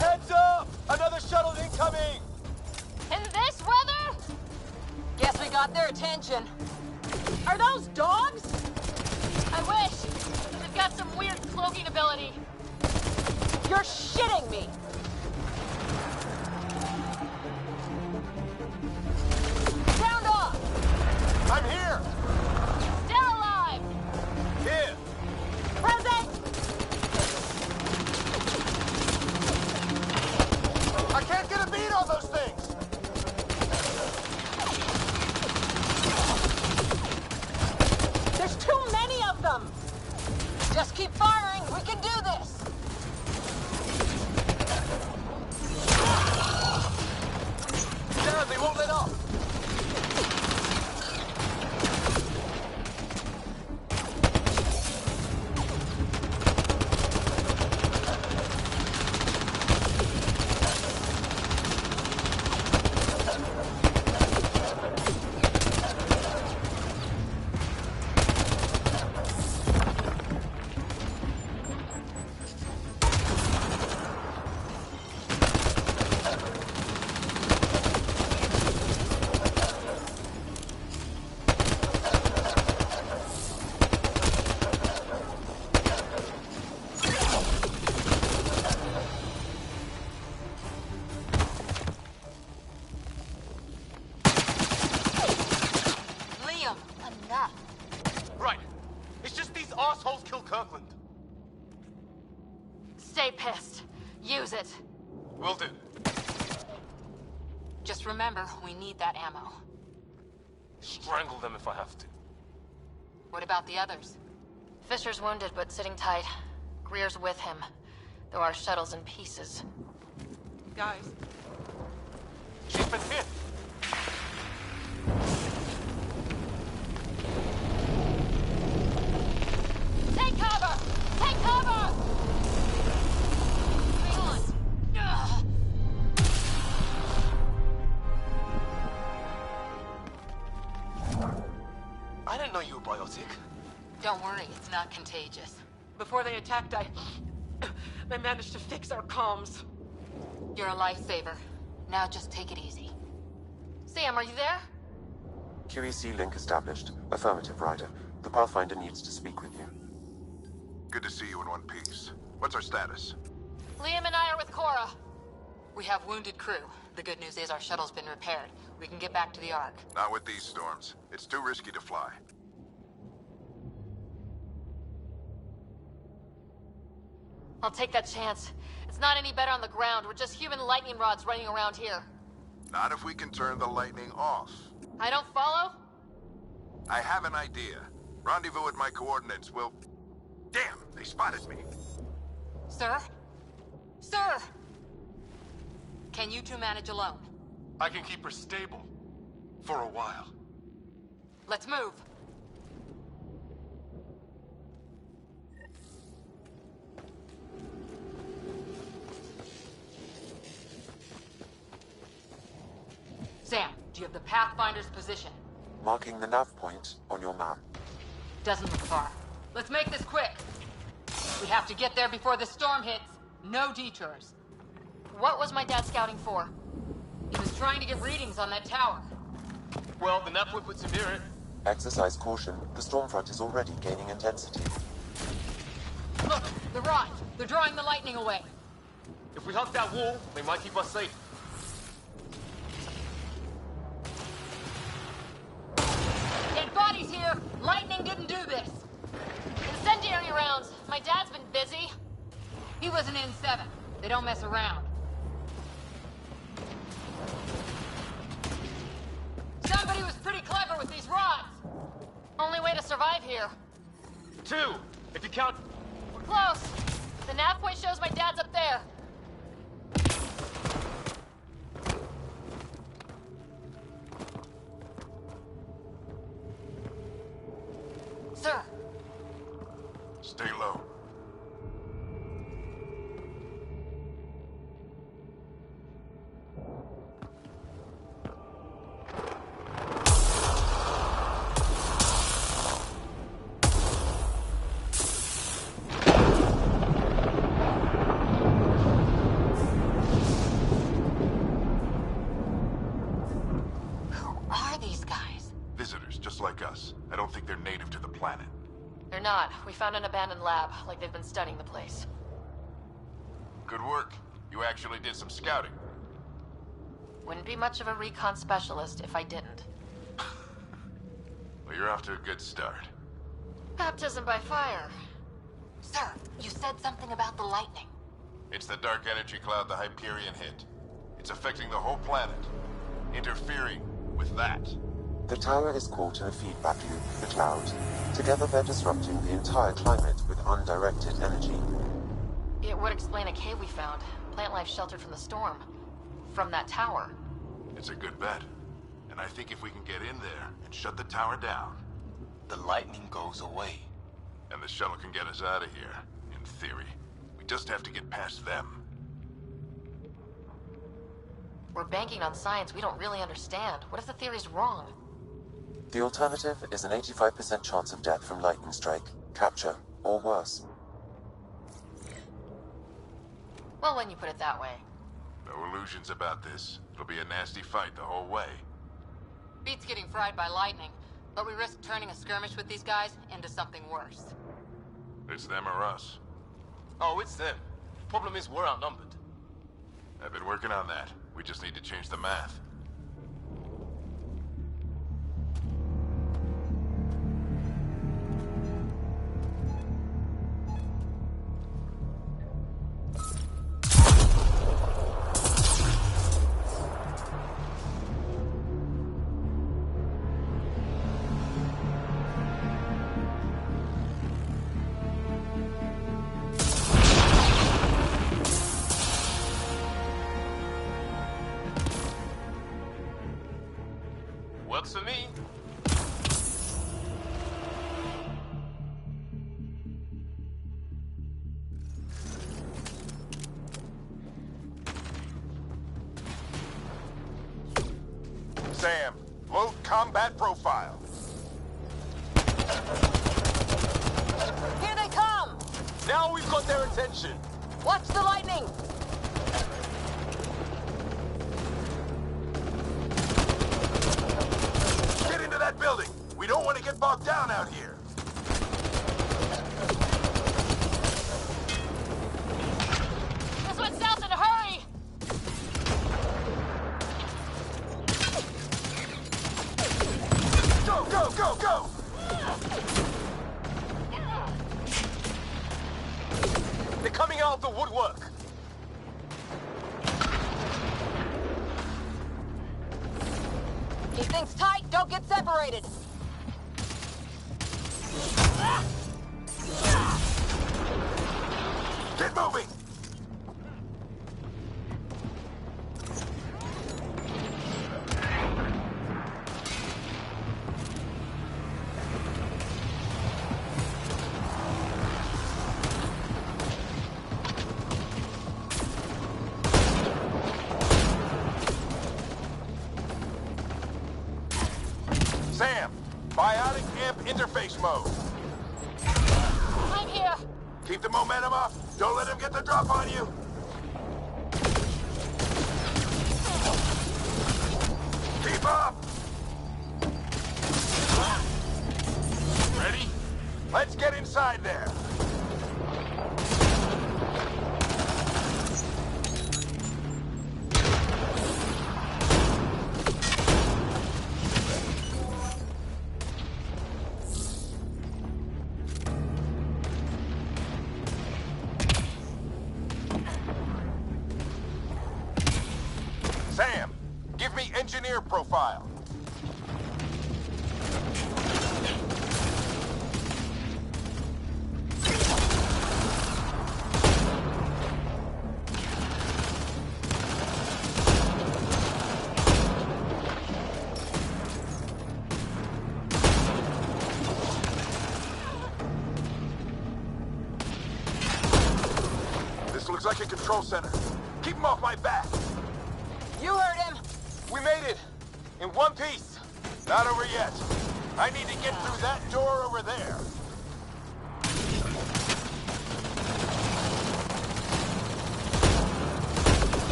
Heads up! Another shuttle incoming! In this weather? Guess we got their attention. Are those dogs? I wish. They've got some weird cloaking ability. You're shitting me! Sound off! I'm here! Still alive! Here! Present! I can't get a beat on those things! There's too many of them! Just keep firing, we can do this! Damn, they won't let up! Enough. Right. It's just these assholes kill Kirkland. Stay pissed. Use it. Will do. Just remember, we need that ammo. Strangle them if I have to. What about the others? Fisher's wounded, but sitting tight. Greer's with him, though our shuttle's in pieces. Guys. She's been hit. Take cover! Take cover! Hang on. Ugh. I didn't know you were biotic. Don't worry, it's not contagious. Before they attacked, I managed to fix our comms. You're a lifesaver. Now just take it easy. Sam, are you there? QEC link established. Affirmative, Ryder. The Pathfinder needs to speak with you. Good to see you in one piece. What's our status? Liam and I are with Cora. We have wounded crew. The good news is our shuttle's been repaired. We can get back to the Ark. Not with these storms. It's too risky to fly. I'll take that chance. It's not any better on the ground. We're just human lightning rods running around here. Not if we can turn the lightning off. I don't follow? I have an idea. Rendezvous at my coordinates will... Damn, they spotted me. Sir? Sir! Can you two manage alone? I can keep her stable. For a while. Let's move. Sam, do you have the Pathfinder's position? Marking the nav point on your map. Doesn't look far. Let's make this quick. We have to get there before the storm hits. No detours. What was my dad scouting for? He was trying to get readings on that tower. Well, the nav point puts him near it. Exercise caution. The storm front is already gaining intensity. Look, they're right. They're drawing the lightning away. If we hug that wall, they might keep us safe. Dead bodies here! Lightning didn't do this! Incendiary rounds! My dad's been busy. He was an N7. They don't mess around. Somebody was pretty clever with these rods! Only way to survive here. 2, if you count... We're close. The nav point shows my dad's up there. Sir. Stay low. Like us. I don't think they're native to the planet. They're not. We found an abandoned lab, like they've been studying the place. Good work. You actually did some scouting. Wouldn't be much of a recon specialist if I didn't. Well, you're off to a good start. Baptism by fire. Sir, you said something about the lightning. It's the dark energy cloud the Hyperion hit. It's affecting the whole planet. Interfering with that. The tower is caught in a feedback loop with the cloud. Together they're disrupting the entire climate with undirected energy. It would explain a cave we found. Plant life sheltered from the storm. From that tower. It's a good bet. And I think if we can get in there and shut the tower down... the lightning goes away. And the shuttle can get us out of here, in theory. We just have to get past them. We're banking on science we don't really understand. What if the theory's wrong? The alternative is an 85% chance of death from lightning strike, capture, or worse. Well, when you put it that way. No illusions about this. It'll be a nasty fight the whole way. Beats getting fried by lightning, but we risk turning a skirmish with these guys into something worse. It's them or us. Oh, it's them. Problem is, we're outnumbered. I've been working on that. We just need to change the math. Sam, load combat profile. Here they come! Now we've got their attention. Watch the lightning! Get into that building. We don't want to get bogged down out here. This one's south in a hurry! Go, go, go, go! They're coming out of the woodwork. Keep things tight, don't get separated. Get moving! Sam, biotic amp interface mode. I'm here! Keep the momentum up. Don't let him get the drop on you. Keep up. Ready? Let's get inside there. Sam, give me engineer profile. This looks like a control center. Keep him off my back. You heard him! We made it. In one piece. Not over yet. I need to get through that door over there.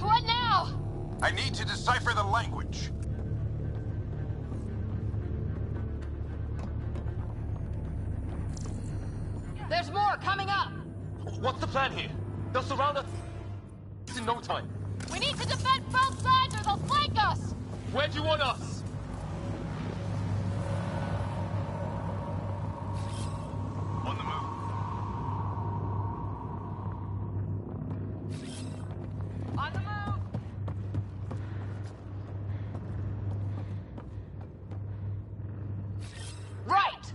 What now? I need to decipher the language. There's more coming up! What's the plan here? They'll surround us in no time. We need to defend both sides or they'll flank us! Where do you want us? On the move. On the move! Right!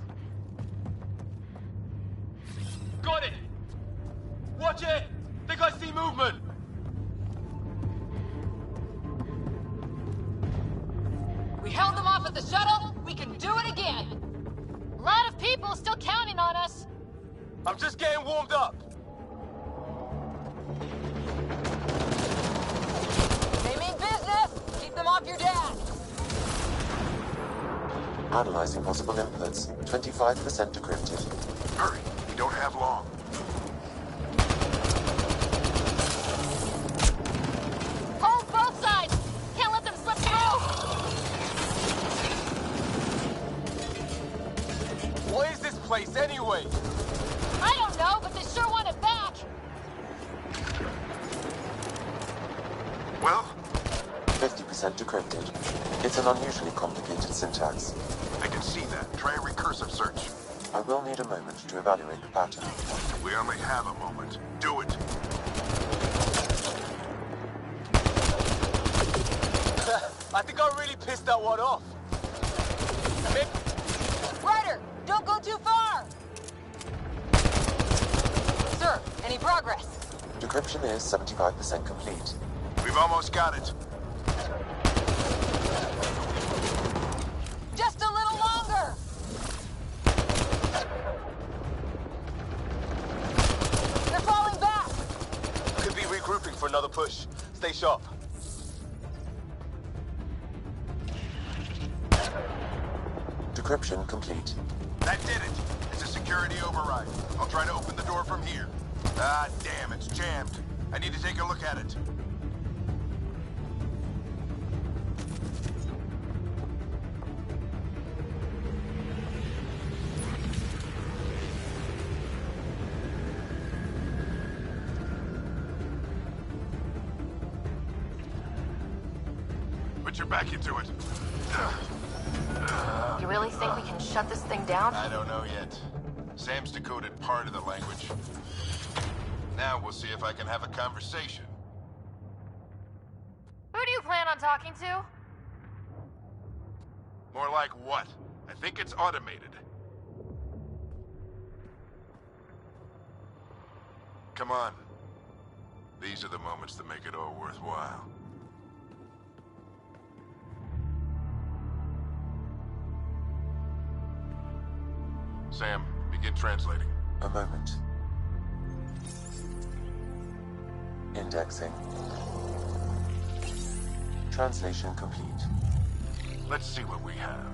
Got it! Watch it! Think I see movement! We held them off at the shuttle. We can do it again. A lot of people still counting on us. I'm just getting warmed up. They mean business! Keep them off your dad! Analyzing possible inputs. 25% decrypted. Hurry, we don't have long. Hold both sides. Can't let them slip through. What is this place anyway? I don't know, but they sure want it back. Well? 50% decrypted. It's an unusually complicated syntax. I can see that. Try a recursive search. I will need a moment to evaluate the pattern. We only have a moment. Do it. I think I really pissed that one off. Ryder! Any progress? Decryption is 75% complete. We've almost got it. Just a little longer! They're falling back! Could be regrouping for another push. Stay sharp. Decryption complete. That did it. It's a security override. I'll try to open the door from here. Ah, damn, it's jammed. I need to take a look at it. Put your back into it. You really think we can shut this thing down? I don't know yet. Sam's decoded part of the language. Now we'll see if I can have a conversation. Who do you plan on talking to? More like what? I think it's automated. Come on. These are the moments that make it all worthwhile. Sam, begin translating. A moment. Indexing. Translation complete. Let's see what we have.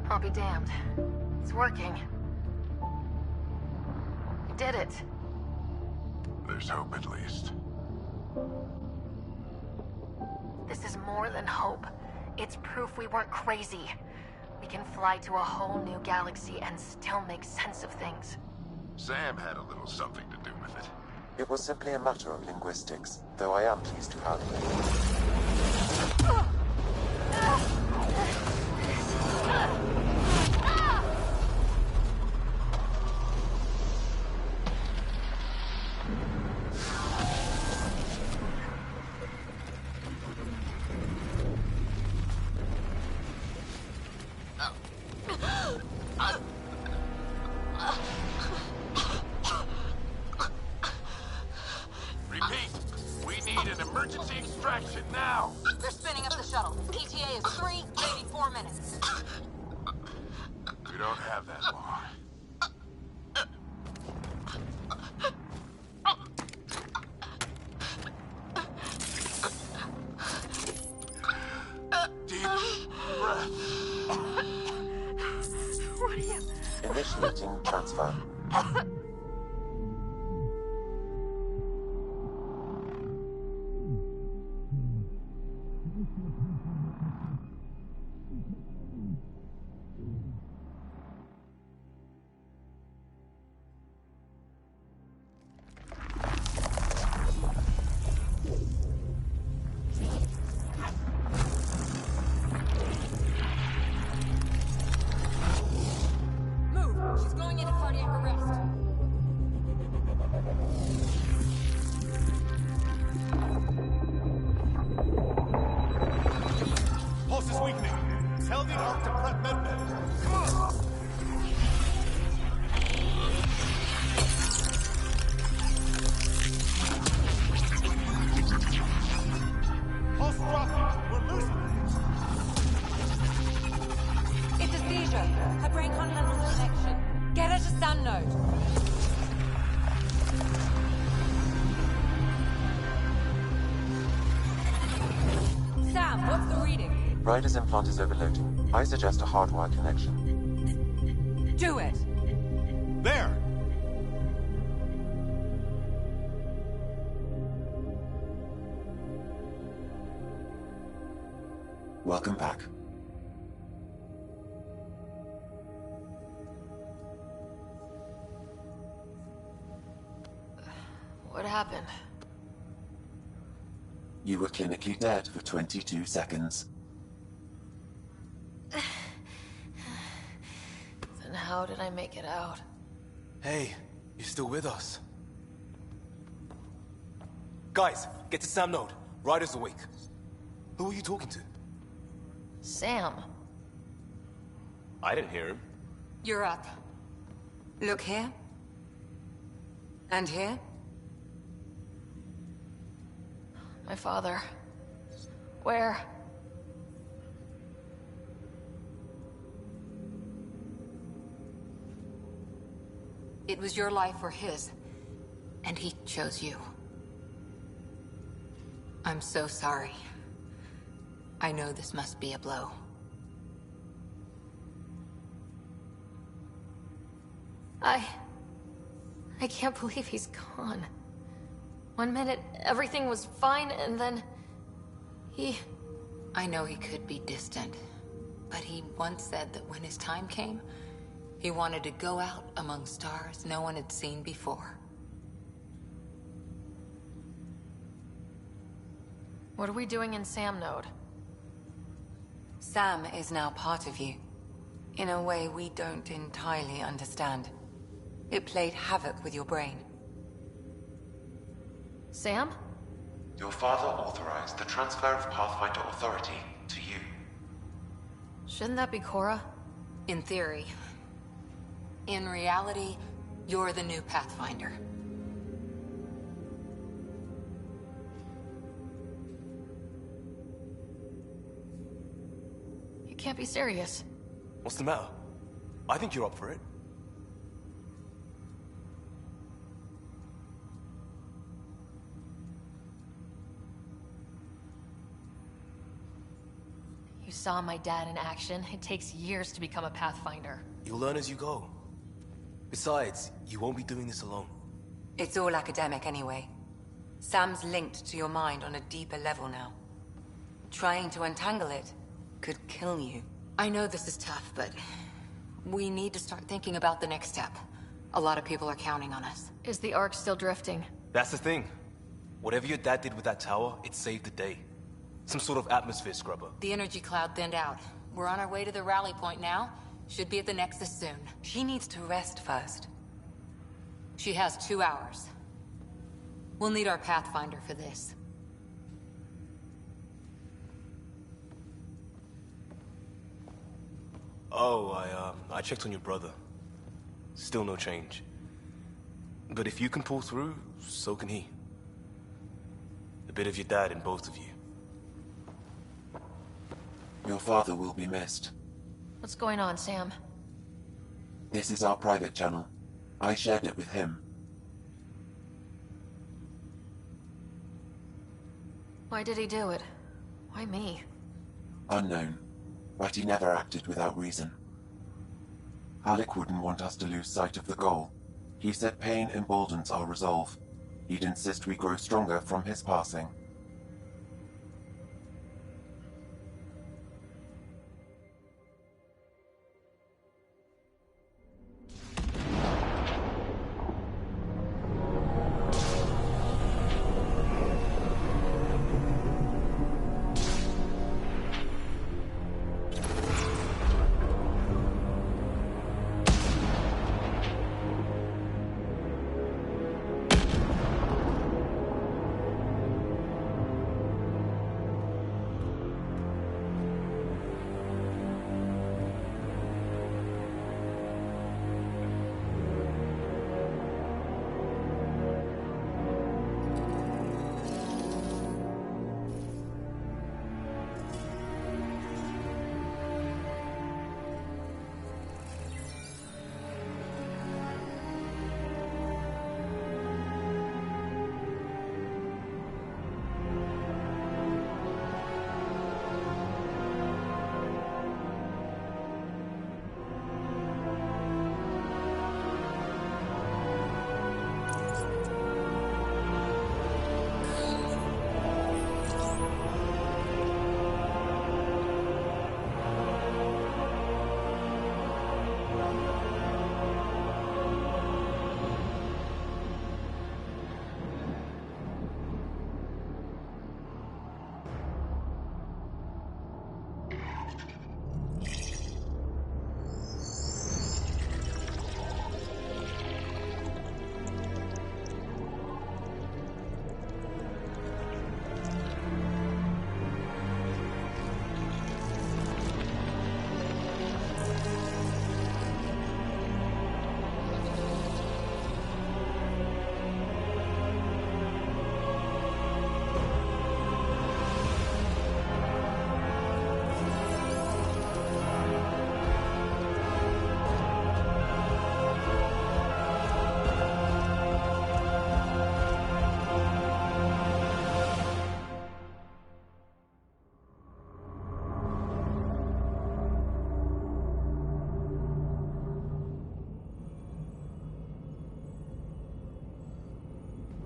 I'll be damned. It's working. You did it. There's hope at least. This is more than hope. It's proof we weren't crazy. We can fly to a whole new galaxy and still make sense of things. Sam had a little something to do with it. It was simply a matter of linguistics, though I am pleased to have Repeat, we need an emergency extraction now. They're spinning up the shuttle. ETA is 3, maybe 4 minutes. We don't have that long. Deep breath. What are you... Initiating transfer. Move! She's going into cardiac arrest. Pulse is weakening. Tell the Ark to prep med. Come on! Pulse dropping. We're losing it. It's a seizure. Her brain can't handle the connection. Get her to Sam node. Sam, what's the reading? Ryder's implant is overloading. I suggest a hardwire connection. Do it. There! Welcome back. What happened? You were clinically dead for 22 seconds. Then how did I make it out? Hey, you're still with us. Guys, get to Sam Node. Ryder's awake. Who are you talking to? Sam. I didn't hear him. You're up. Look here. And here. My father. Where? It was your life or his, and he chose you. I'm so sorry. I know this must be a blow. I can't believe he's gone. 1 minute, everything was fine, and then... I know he could be distant, but he once said that when his time came, he wanted to go out among stars no one had seen before. What are we doing in Sam Node? Sam is now part of you, in a way we don't entirely understand. It played havoc with your brain. Sam? Your father authorized the transfer of Pathfinder authority to you. Shouldn't that be Cora? In theory. In reality, you're the new Pathfinder. You can't be serious. What's the matter? I think you're up for it. You saw my dad in action. It takes years to become a Pathfinder. You'll learn as you go. Besides, you won't be doing this alone. It's all academic anyway. Sam's linked to your mind on a deeper level now. Trying to untangle it could kill you. I know this is tough, but we need to start thinking about the next step. A lot of people are counting on us. Is the Ark still drifting? That's the thing. Whatever your dad did with that tower, it saved the day. Some sort of atmosphere scrubber. The energy cloud thinned out. We're on our way to the rally point now. Should be at the Nexus soon. She needs to rest first. She has 2 hours. We'll need our Pathfinder for this. Oh, I checked on your brother. Still no change. But if you can pull through, so can he. A bit of your dad in both of you. Your father will be missed. What's going on, Sam? This is our private channel. I shared it with him. Why did he do it? Why me? Unknown, but he never acted without reason. Alec wouldn't want us to lose sight of the goal. He said pain emboldens our resolve. He'd insist we grow stronger from his passing.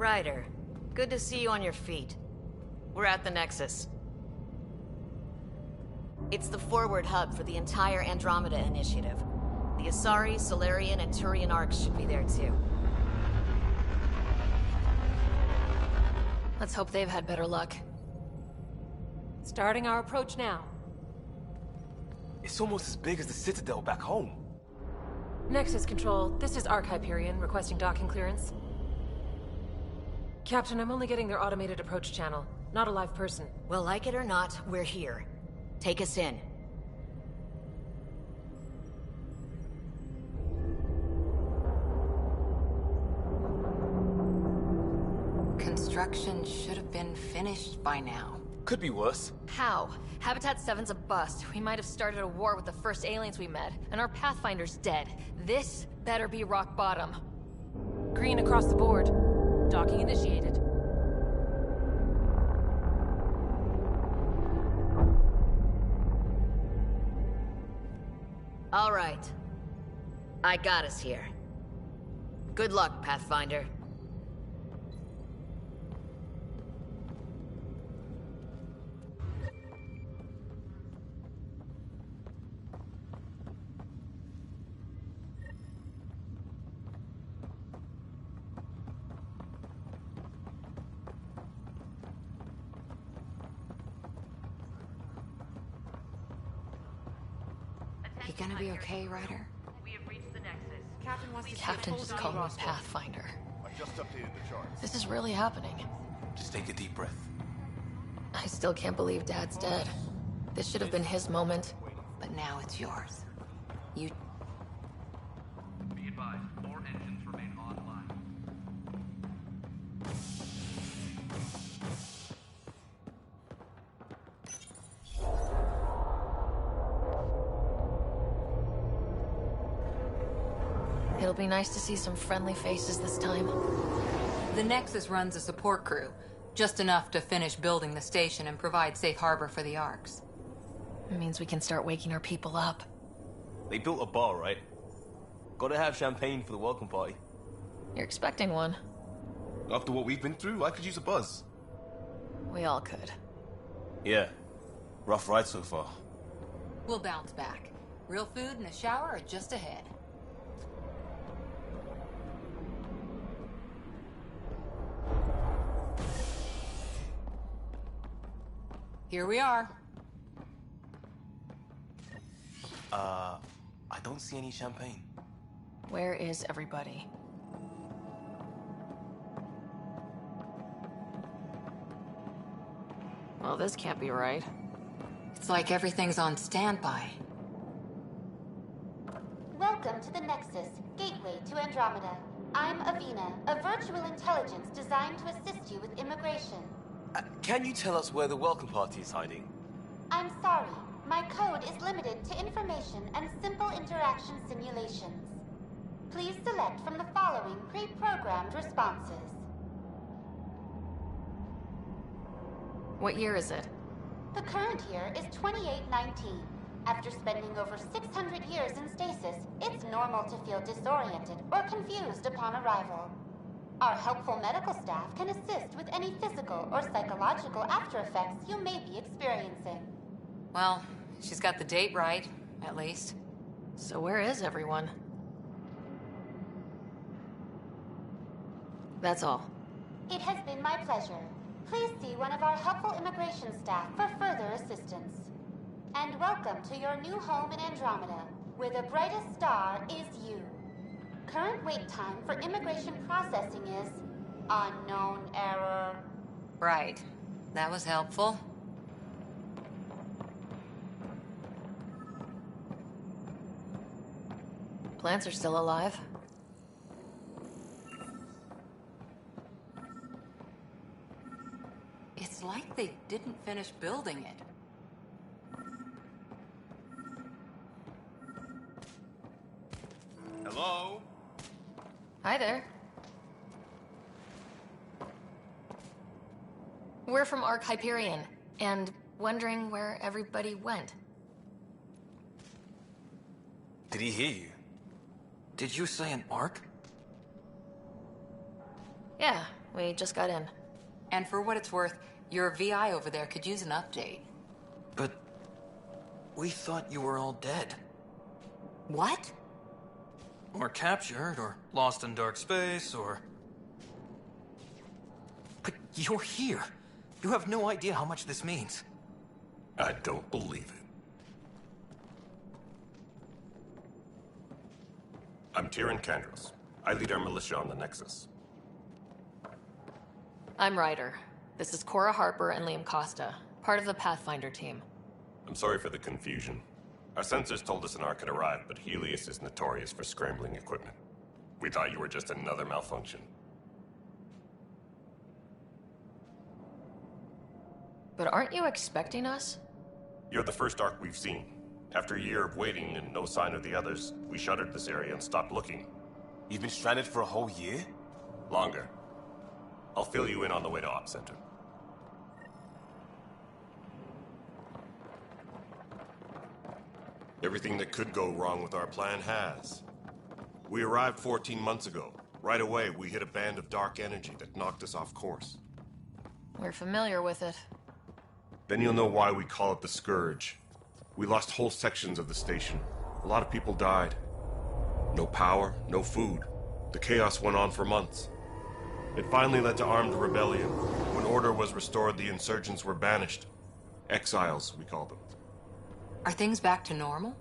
Ryder, good to see you on your feet. We're at the Nexus. It's the forward hub for the entire Andromeda Initiative. The Asari, Solarian, and Turian arcs should be there too. Let's hope they've had better luck. Starting our approach now. It's almost as big as the Citadel back home. Nexus Control, this is Arc Hyperion requesting docking clearance. Captain, I'm only getting their automated approach channel, not a live person. Well, like it or not, we're here. Take us in. Construction should have been finished by now. Could be worse. How? Habitat 7's a bust. We might have started a war with the first aliens we met, and our Pathfinder's dead. This better be rock bottom. Green across the board. Docking initiated. All right. I got us here. Good luck, Pathfinder. You gonna be okay, Ryder? We have reached the Nexus. Captain wants to Captain just called me Pathfinder. I just updated the charts. This is really happening. Just take a deep breath. I still can't believe Dad's dead. This should have been his moment. But now it's yours. You... Be advised, 4 engines remain online. It'll be nice to see some friendly faces this time. The Nexus runs a support crew. Just enough to finish building the station and provide safe harbor for the arcs. It means we can start waking our people up. They built a bar, right? Gotta have champagne for the welcome party. You're expecting one. After what we've been through, I could use a buzz. We all could. Yeah. Rough ride so far. We'll bounce back. Real food and a shower are just ahead. Here we are. I don't see any champagne. Where is everybody? Well, this can't be right. It's like everything's on standby. Welcome to the Nexus, gateway to Andromeda. I'm Avina, a virtual intelligence designed to assist you with immigration. Can you tell us where the welcome party is hiding? I'm sorry. My code is limited to information and simple interaction simulations. Please select from the following pre-programmed responses. What year is it? The current year is 2819. After spending over 600 years in stasis, it's normal to feel disoriented or confused upon arrival. Our helpful medical staff can assist with any physical or psychological after-effects you may be experiencing. Well, she's got the date right, at least. So where is everyone? That's all. It has been my pleasure. Please see one of our helpful immigration staff for further assistance. And welcome to your new home in Andromeda, where the brightest star is you. Current wait time for immigration processing is unknown error. Right. That was helpful. Plants are still alive. It's like they didn't finish building it. Hello? Hi there. We're from Arc Hyperion, and wondering where everybody went. Did he hear you? Did you say an arc? Yeah, we just got in. And for what it's worth, your VI over there could use an update. But we thought you were all dead. What? Or captured, or lost in dark space, or... But you're here. You have no idea how much this means. I don't believe it. I'm Tyrion Kandros. I lead our militia on the Nexus. I'm Ryder. This is Cora Harper and Liam Costa, part of the Pathfinder team. I'm sorry for the confusion. Our sensors told us an Ark had arrived, but Helios is notorious for scrambling equipment. We thought you were just another malfunction. But aren't you expecting us? You're the first Ark we've seen. After a year of waiting and no sign of the others, we shuttered this area and stopped looking. You've been stranded for a whole year? Longer. I'll fill you in on the way to Op Center. Everything that could go wrong with our plan has. We arrived 14 months ago. Right away, we hit a band of dark energy that knocked us off course. We're familiar with it. Then you'll know why we call it the Scourge. We lost whole sections of the station. A lot of people died. No power, no food. The chaos went on for months. It finally led to armed rebellion. When order was restored, the insurgents were banished. Exiles, we call them. Are things back to normal?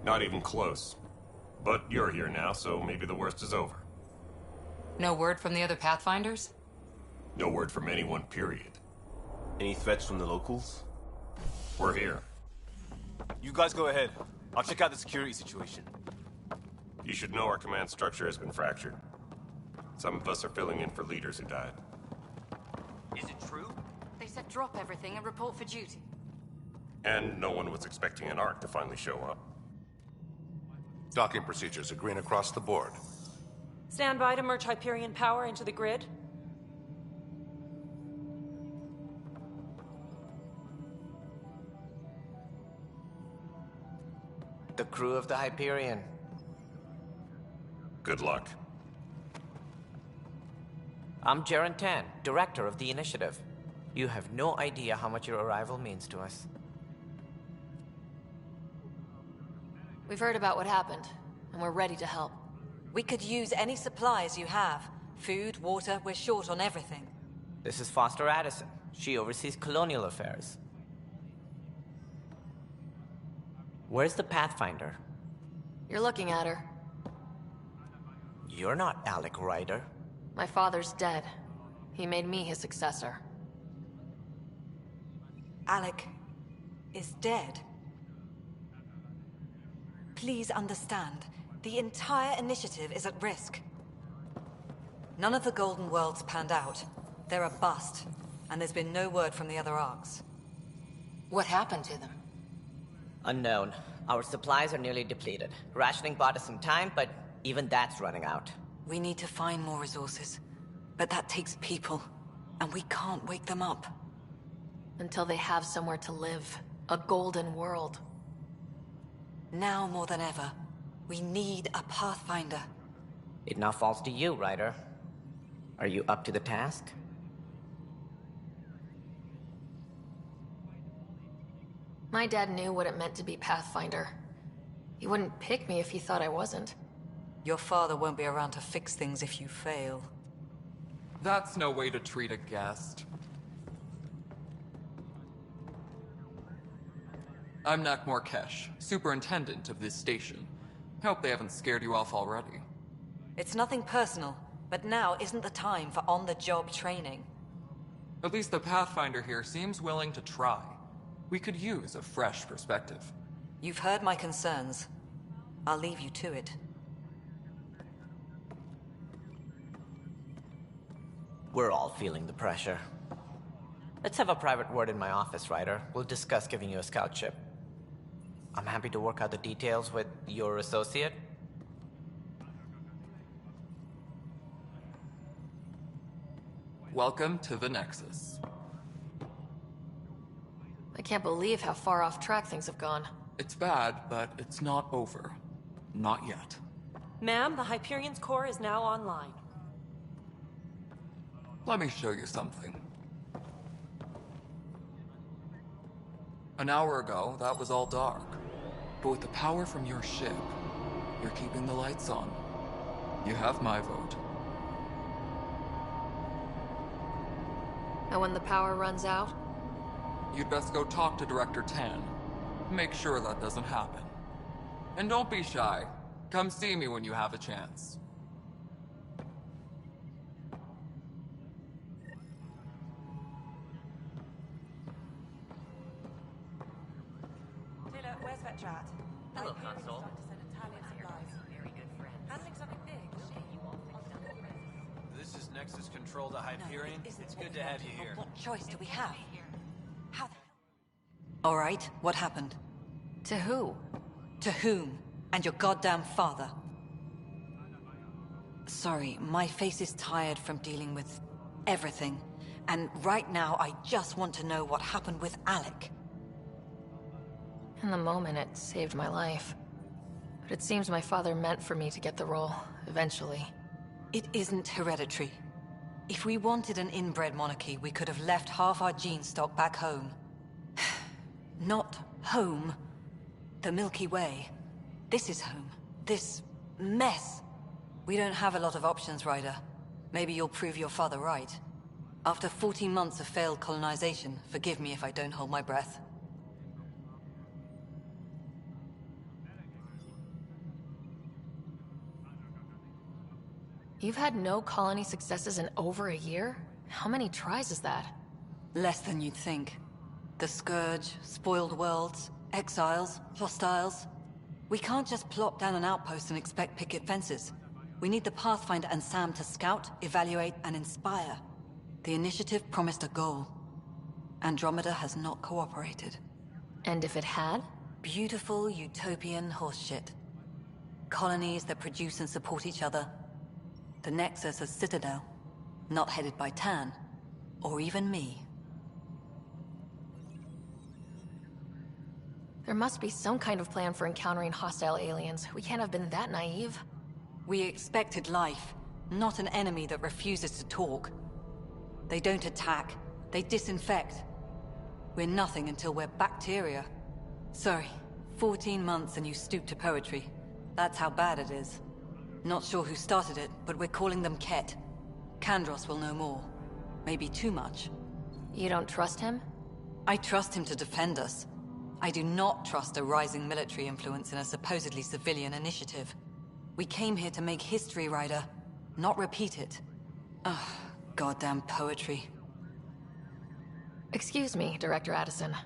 Not even close. But you're here now, so maybe the worst is over. No word from the other Pathfinders? No word from anyone, period. Any threats from the locals? We're here. You guys go ahead. I'll check out the security situation. You should know our command structure has been fractured. Some of us are filling in for leaders who died. Is it true? They said drop everything and report for duty. And no one was expecting an Ark to finally show up. Docking procedures are green across the board. Stand by to merge Hyperion power into the grid. The crew of the Hyperion. Good luck. I'm Jaren Tan, director of the initiative. You have no idea how much your arrival means to us. We've heard about what happened, and we're ready to help. We could use any supplies you have. Food, water, we're short on everything. This is Foster Addison. She oversees colonial affairs. Where's the Pathfinder? You're looking at her. You're not Alec Ryder. My father's dead. He made me his successor. Alec is dead. Please understand, the entire initiative is at risk. None of the Golden Worlds panned out. They're a bust, and there's been no word from the other Arks. What happened to them? Unknown. Our supplies are nearly depleted. Rationing bought us some time, but even that's running out. We need to find more resources, but that takes people, and we can't wake them up. Until they have somewhere to live. A golden world. Now more than ever, we need a Pathfinder. It now falls to you, Ryder. Are you up to the task? My dad knew what it meant to be Pathfinder. He wouldn't pick me if he thought I wasn't. Your father won't be around to fix things if you fail. That's no way to treat a guest. I'm Nak Morkesh, superintendent of this station. Hope they haven't scared you off already. It's nothing personal, but now isn't the time for on-the-job training. At least the Pathfinder here seems willing to try. We could use a fresh perspective. You've heard my concerns. I'll leave you to it. We're all feeling the pressure. Let's have a private word in my office, Ryder. We'll discuss giving you a scout ship. I'm happy to work out the details with your associate. Welcome to the Nexus. I can't believe how far off track things have gone. It's bad, but it's not over. Not yet. Ma'am, the Hyperion's core is now online. Let me show you something. An hour ago, that was all dark. But with the power from your ship, you're keeping the lights on. You have my vote. And when the power runs out? You'd best go talk to Director Tan. Make sure that doesn't happen. And don't be shy. Come see me when you have a chance. Taylor, where's that chat? Hello, Console. Very good friends. Handling something big. This is Nexus Control to Hyperion. It's good to have you here. What choice do we have? How the... All right, what happened? To who? To whom? And your goddamn father. Sorry, my face is tired from dealing with everything. And right now, I just want to know what happened with Alec. In the moment, it saved my life. But it seems my father meant for me to get the role, eventually. It isn't hereditary. If we wanted an inbred monarchy, we could have left half our gene stock back home. Not home. The Milky Way. This is home. This mess. We don't have a lot of options, Ryder. Maybe you'll prove your father right. After 14 months of failed colonization, forgive me if I don't hold my breath. You've had no colony successes in over a year? How many tries is that? Less than you'd think. The Scourge, spoiled worlds, exiles, hostiles. We can't just plop down an outpost and expect picket fences. We need the Pathfinder and Sam to scout, evaluate, and inspire. The initiative promised a goal. Andromeda has not cooperated. And if it had? Beautiful utopian horseshit. Colonies that produce and support each other. The Nexus as Citadel. Not headed by Tan. Or even me. There must be some kind of plan for encountering hostile aliens. We can't have been that naive. We expected life, not an enemy that refuses to talk. They don't attack, they disinfect. We're nothing until we're bacteria. Sorry, 14 months and you stoop to poetry. That's how bad it is. Not sure who started it, but we're calling them Ket. Kandros will know more. Maybe too much. You don't trust him? I trust him to defend us. I do not trust a rising military influence in a supposedly civilian initiative. We came here to make history, Ryder, not repeat it. Ugh, goddamn poetry. Excuse me, Director Addison.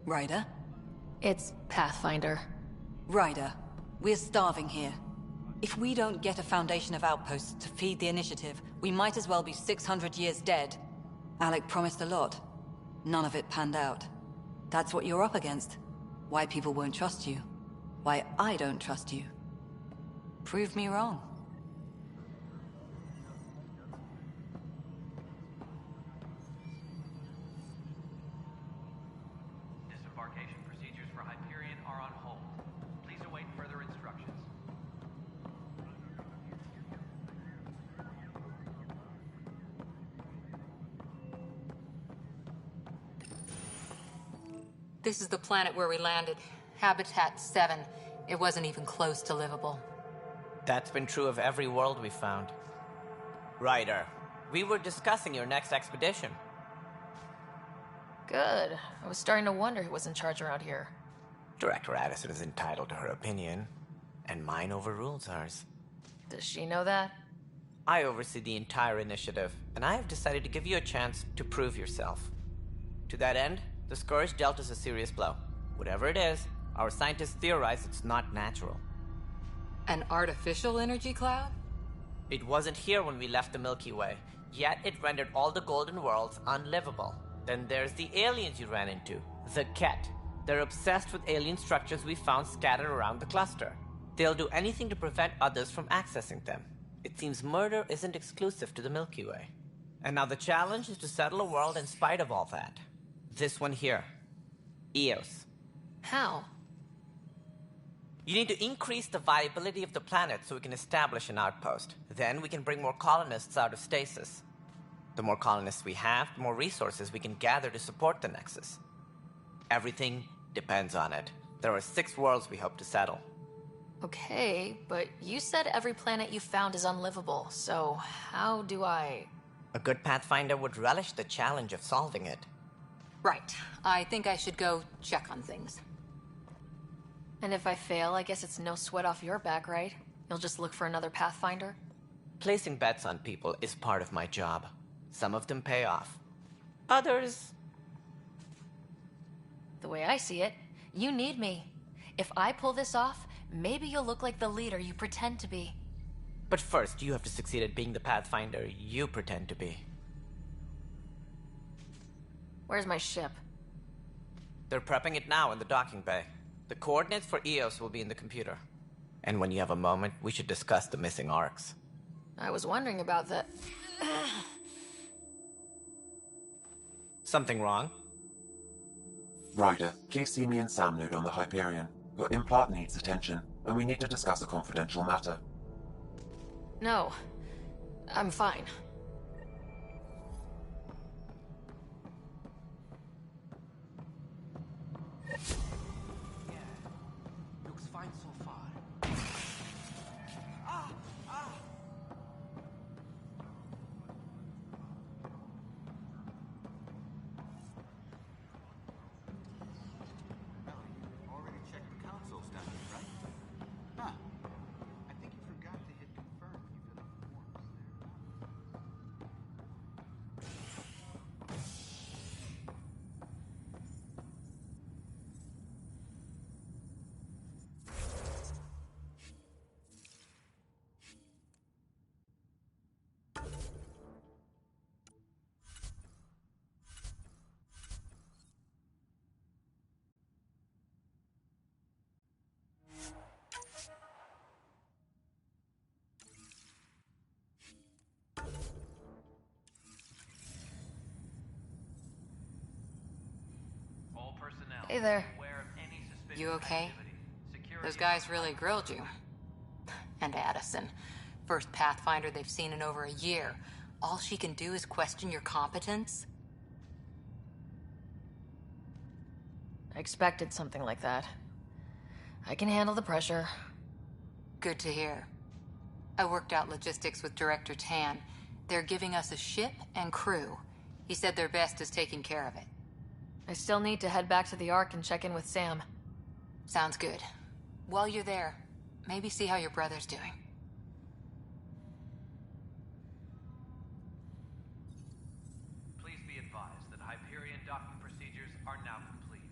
Ryder? It's Pathfinder. Ryder, we're starving here. If we don't get a foundation of outposts to feed the initiative, we might as well be 600 years dead. Alec promised a lot. None of it panned out. That's what you're up against. Why people won't trust you. Why I don't trust you. Prove me wrong. Disembarkation procedures for Hyperion are on hold. Please await further instructions. This is the planet where we landed. Habitat 7. It wasn't even close to livable. That's been true of every world we found. Ryder, we were discussing your next expedition. Good. I was starting to wonder who was in charge around here. Director Addison is entitled to her opinion, and mine overrules hers. Does she know that? I oversee the entire initiative, and I have decided to give you a chance to prove yourself. To that end, the Scourge dealt us a serious blow. Whatever it is, our scientists theorize it's not natural. An artificial energy cloud? It wasn't here when we left the Milky Way, yet it rendered all the golden worlds unlivable. Then there's the aliens you ran into, the Ket. They're obsessed with alien structures we found scattered around the cluster. They'll do anything to prevent others from accessing them. It seems murder isn't exclusive to the Milky Way. And now the challenge is to settle a world in spite of all that. This one here. Eos. How? You need to increase the viability of the planet so we can establish an outpost. Then we can bring more colonists out of stasis. The more colonists we have, the more resources we can gather to support the Nexus. Everything depends on it. There are 6 worlds we hope to settle. Okay, but you said every planet you found is unlivable, so how do I... A good Pathfinder would relish the challenge of solving it. Right. I think I should go check on things. And if I fail, I guess it's no sweat off your back, right? You'll just look for another Pathfinder? Placing bets on people is part of my job. Some of them pay off. Others... The way I see it, you need me. If I pull this off, maybe you'll look like the leader you pretend to be. But first, you have to succeed at being the Pathfinder you pretend to be. Where's my ship? They're prepping it now in the docking bay. The coordinates for EOS will be in the computer. And when you have a moment, we should discuss the missing arcs. I was wondering about that. Something wrong? Ryder, please see me and Sam node on the Hyperion. Your implant needs attention, and we need to discuss a confidential matter. No. I'm fine. Looks fine so far. Already checked the console status, right? Huh. I think you forgot to hit confirm when you fill out the forms All personnel. Hey there. Aware of any suspicious You okay? activity. Those guys really grilled you. And Addison. First Pathfinder they've seen in over a year. All she can do is question your competence? I expected something like that. I can handle the pressure. Good to hear. I worked out logistics with Director Tan. They're giving us a ship and crew. He said their best is taking care of it. I still need to head back to the Ark and check in with Sam. Sounds good. While you're there, maybe see how your brother's doing. Please be advised that Hyperion docking procedures are now complete.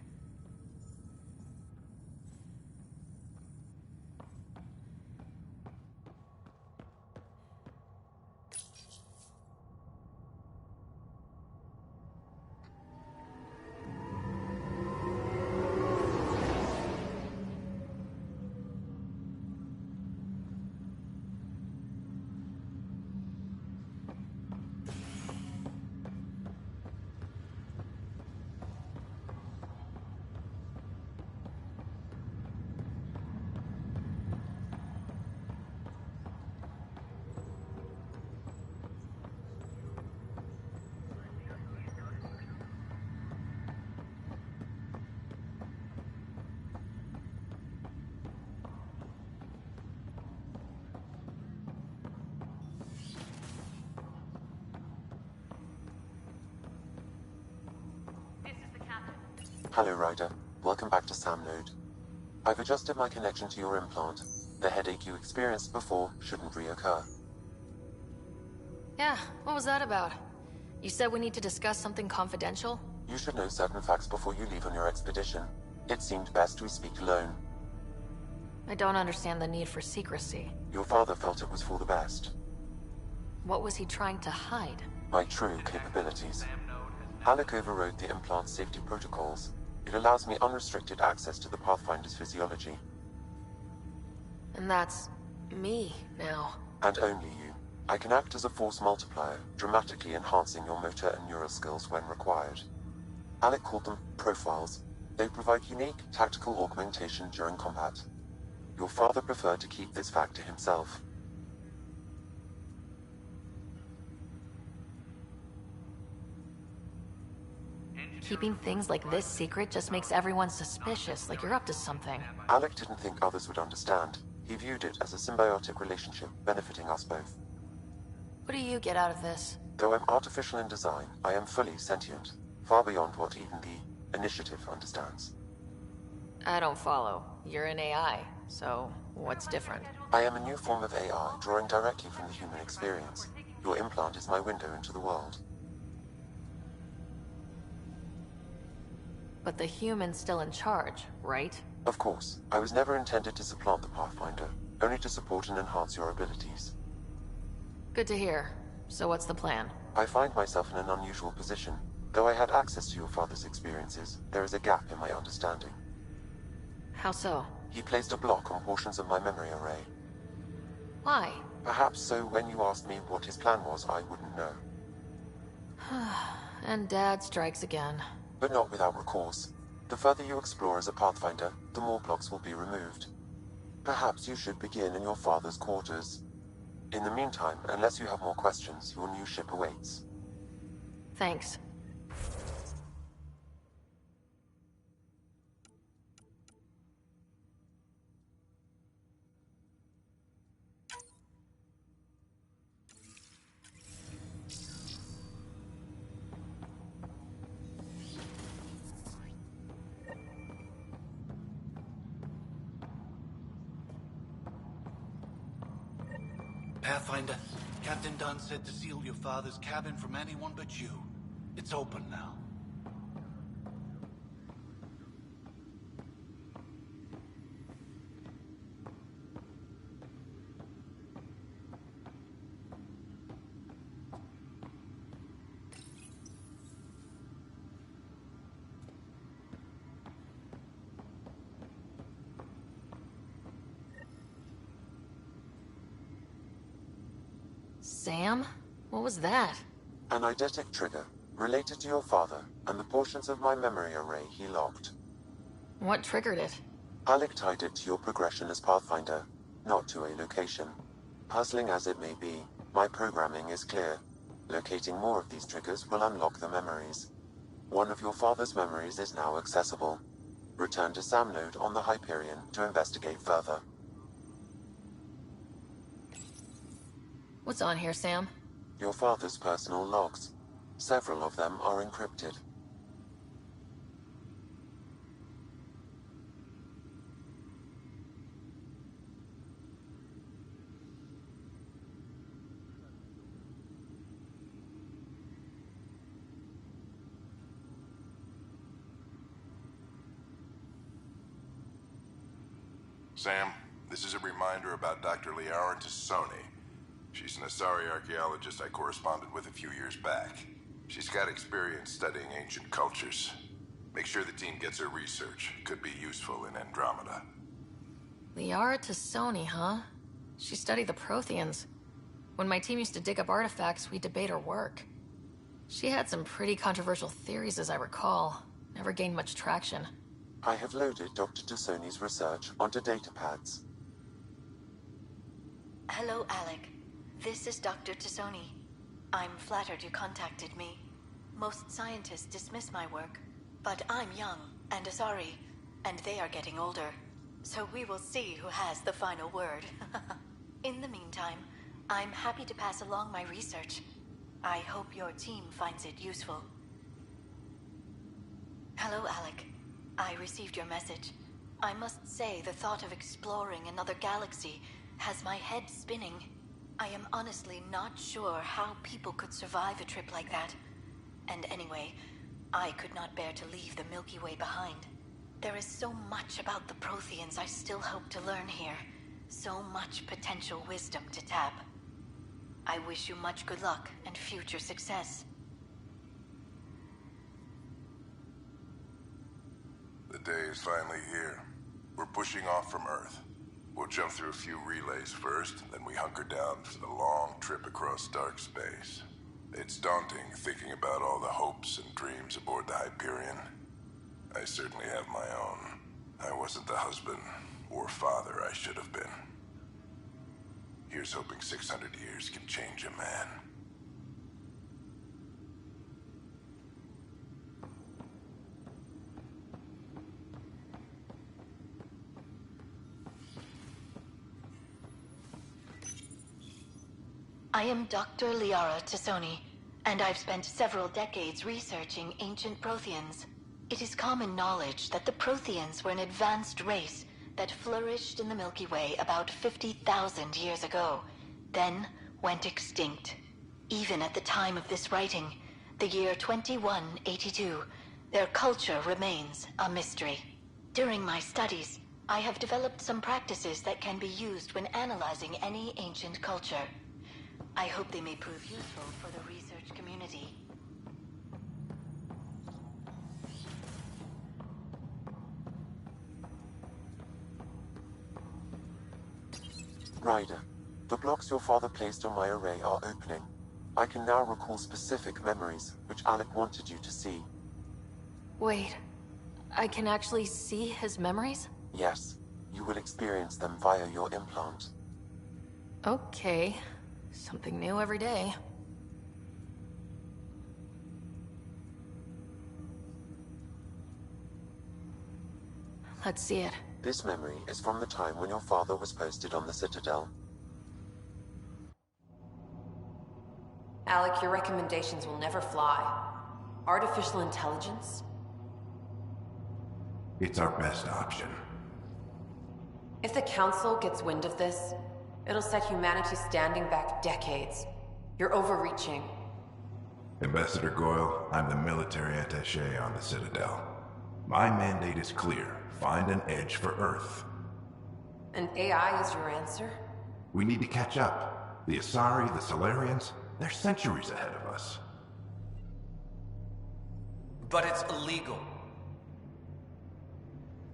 Hello, Ryder. Welcome back to Sam node. I've adjusted my connection to your implant. The headache you experienced before shouldn't reoccur. Yeah, what was that about? You said we need to discuss something confidential? You should know certain facts before you leave on your expedition. It seemed best we speak alone. I don't understand the need for secrecy. Your father felt it was for the best. What was he trying to hide? My true capabilities. Alec overrode the implant's safety protocols. It allows me unrestricted access to the Pathfinder's physiology. And that's... me, now. And only you. I can act as a force multiplier, dramatically enhancing your motor and neural skills when required. Alec called them profiles. They provide unique, tactical augmentation during combat. Your father preferred to keep this fact to himself. Keeping things like this secret just makes everyone suspicious, like you're up to something. Alec didn't think others would understand. He viewed it as a symbiotic relationship, benefiting us both. What do you get out of this? Though I'm artificial in design, I am fully sentient, far beyond what even the Initiative understands. I don't follow. You're an AI, so what's different? I am a new form of AI, drawing directly from the human experience. Your implant is my window into the world. But the human's still in charge, right? Of course. I was never intended to supplant the Pathfinder, only to support and enhance your abilities. Good to hear. So what's the plan? I find myself in an unusual position. Though I had access to your father's experiences, there is a gap in my understanding. How so? He placed a block on portions of my memory array. Why? Perhaps so when you asked me what his plan was, I wouldn't know. And Dad strikes again. But not without recourse. The further you explore as a Pathfinder, the more blocks will be removed. Perhaps you should begin in your father's quarters. In the meantime, unless you have more questions, your new ship awaits. Thanks. Pathfinder, Captain Dunn said to seal your father's cabin from anyone but you. It's open now. Sam? What was that? An eidetic trigger, related to your father, and the portions of my memory array he locked. What triggered it? Alec tied it to your progression as Pathfinder, not to a location. Puzzling as it may be, my programming is clear. Locating more of these triggers will unlock the memories. One of your father's memories is now accessible. Return to Sam Node on the Hyperion to investigate further. What's on here, Sam? Your father's personal logs. Several of them are encrypted. Sam, this is a reminder about Dr. Liara Tassoni. She's an Asari archaeologist I corresponded with a few years back. She's got experience studying ancient cultures. Make sure the team gets her research. Could be useful in Andromeda. Liara Tassoni, huh? She studied the Protheans. When my team used to dig up artifacts, we'd debate her work. She had some pretty controversial theories, as I recall. Never gained much traction. I have loaded Dr. Tassoni's research onto datapads. Hello, Alec. This is Dr. Tassoni. I'm flattered you contacted me. Most scientists dismiss my work, but I'm young and Asari, and they are getting older. So we will see who has the final word. In the meantime, I'm happy to pass along my research. I hope your team finds it useful. Hello, Alec. I received your message. I must say the thought of exploring another galaxy has my head spinning. I am honestly not sure how people could survive a trip like that. And anyway, I could not bear to leave the Milky Way behind. There is so much about the Protheans I still hope to learn here. So much potential wisdom to tap. I wish you much good luck and future success. The day is finally here. We're pushing off from Earth. We'll jump through a few relays first, then we hunker down for the long trip across dark space. It's daunting thinking about all the hopes and dreams aboard the Hyperion. I certainly have my own. I wasn't the husband or father I should have been. Here's hoping 600 years can change a man. I am Dr. Liara Tassoni, and I've spent several decades researching ancient Protheans. It is common knowledge that the Protheans were an advanced race that flourished in the Milky Way about 50,000 years ago, then went extinct. Even at the time of this writing, the year 2182, their culture remains a mystery. During my studies, I have developed some practices that can be used when analyzing any ancient culture. I hope they may prove useful for the research community. Ryder, the blocks your father placed on my array are opening. I can now recall specific memories, which Alec wanted you to see. Wait, I can actually see his memories? Yes, you will experience them via your implant. Okay, something new every day. Let's see it. This memory is from the time when your father was posted on the Citadel. Alec, your recommendations will never fly. Artificial intelligence? It's our best option. If the Council gets wind of this, it'll set humanity standing back decades. You're overreaching. Ambassador Goyle, I'm the military attaché on the Citadel. My mandate is clear. Find an edge for Earth. And AI is your answer? We need to catch up. The Asari, the Solarians, they're centuries ahead of us. But it's illegal.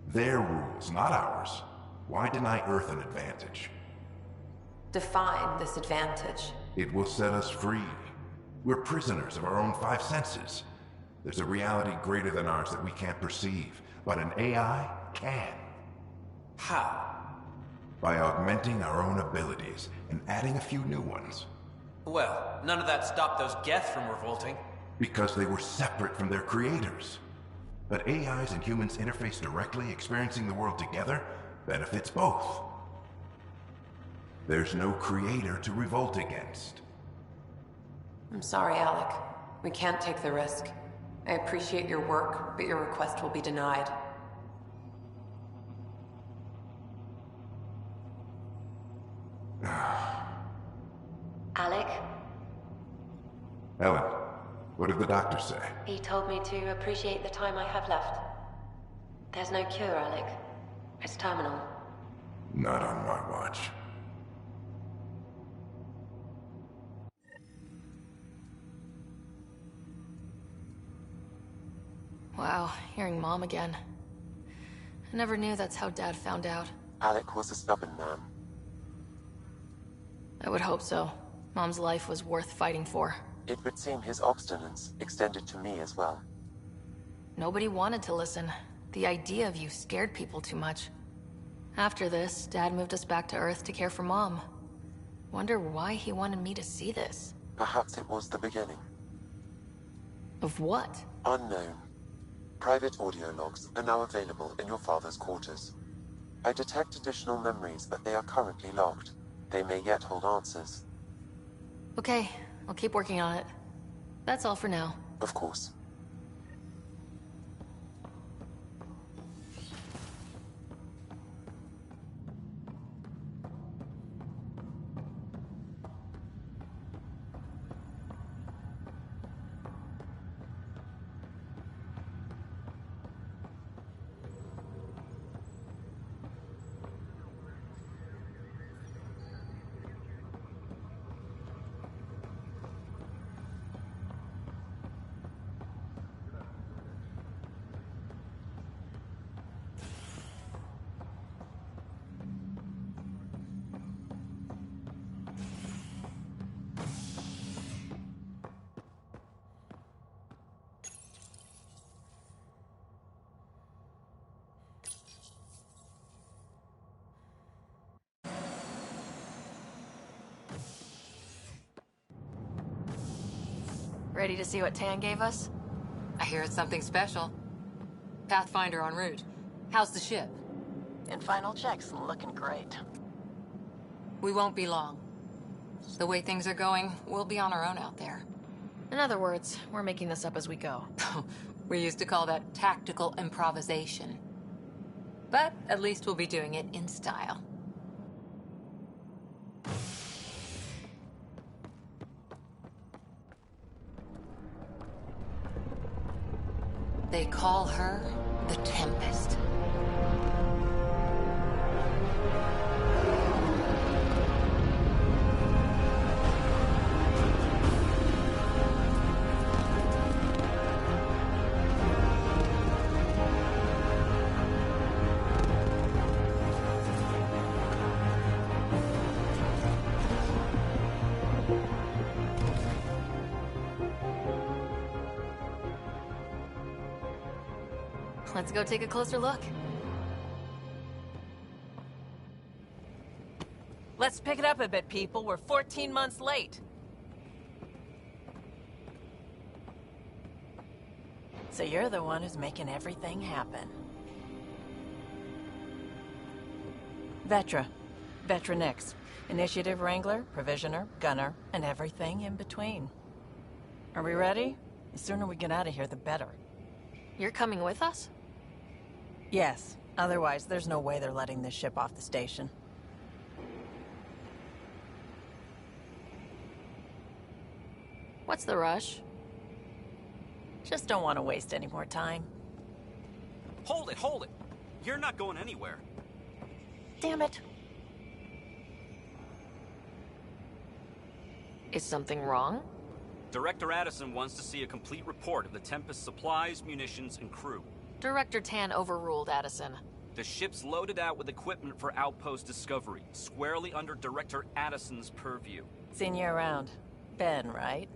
Their rules, not ours. Why deny Earth an advantage? Define this advantage. It will set us free. We're prisoners of our own five senses. There's a reality greater than ours that we can't perceive, but an AI can. How? By augmenting our own abilities and adding a few new ones. Well, none of that stopped those Geth from revolting. Because they were separate from their creators. But AIs and humans interface directly, experiencing the world together, benefits both. There's no creator to revolt against. I'm sorry, Alec. We can't take the risk. I appreciate your work, but your request will be denied. Alec? Ellen, what did the doctor say? He told me to appreciate the time I have left. There's no cure, Alec. It's terminal. Not on my watch. Wow, hearing Mom again. I never knew that's how Dad found out. Alec was a stubborn man. I would hope so. Mom's life was worth fighting for. It would seem his obstinance extended to me as well. Nobody wanted to listen. The idea of you scared people too much. After this, Dad moved us back to Earth to care for Mom. Wonder why he wanted me to see this. Perhaps it was the beginning. Of what? Unknown. Private audio logs are now available in your father's quarters. I detect additional memories, but they are currently logged. They may yet hold answers. Okay, I'll keep working on it. That's all for now. Of course. Ready to see what Tan gave us? I hear it's something special. Pathfinder en route. How's the ship? In final checks, looking great. We won't be long. The way things are going, we'll be on our own out there. In other words, we're making this up as we go. We used to call that tactical improvisation. But at least we'll be doing it in style. They call her the Tempest. Let's go take a closer look. Let's pick it up a bit, people. We're 14 months late. So you're the one who's making everything happen. Vetra. Vetra Nix. Initiative Wrangler, Provisioner, Gunner, and everything in between. Are we ready? The sooner we get out of here, the better. You're coming with us? Yes. Otherwise, there's no way they're letting this ship off the station. What's the rush? Just don't want to waste any more time. Hold it, hold it! You're not going anywhere. Damn it. Is something wrong? Director Addison wants to see a complete report of the Tempest's supplies, munitions, and crew. Director Tan overruled Addison. The ship's loaded out with equipment for outpost discovery, squarely under Director Addison's purview. Seen you around. Ben, right?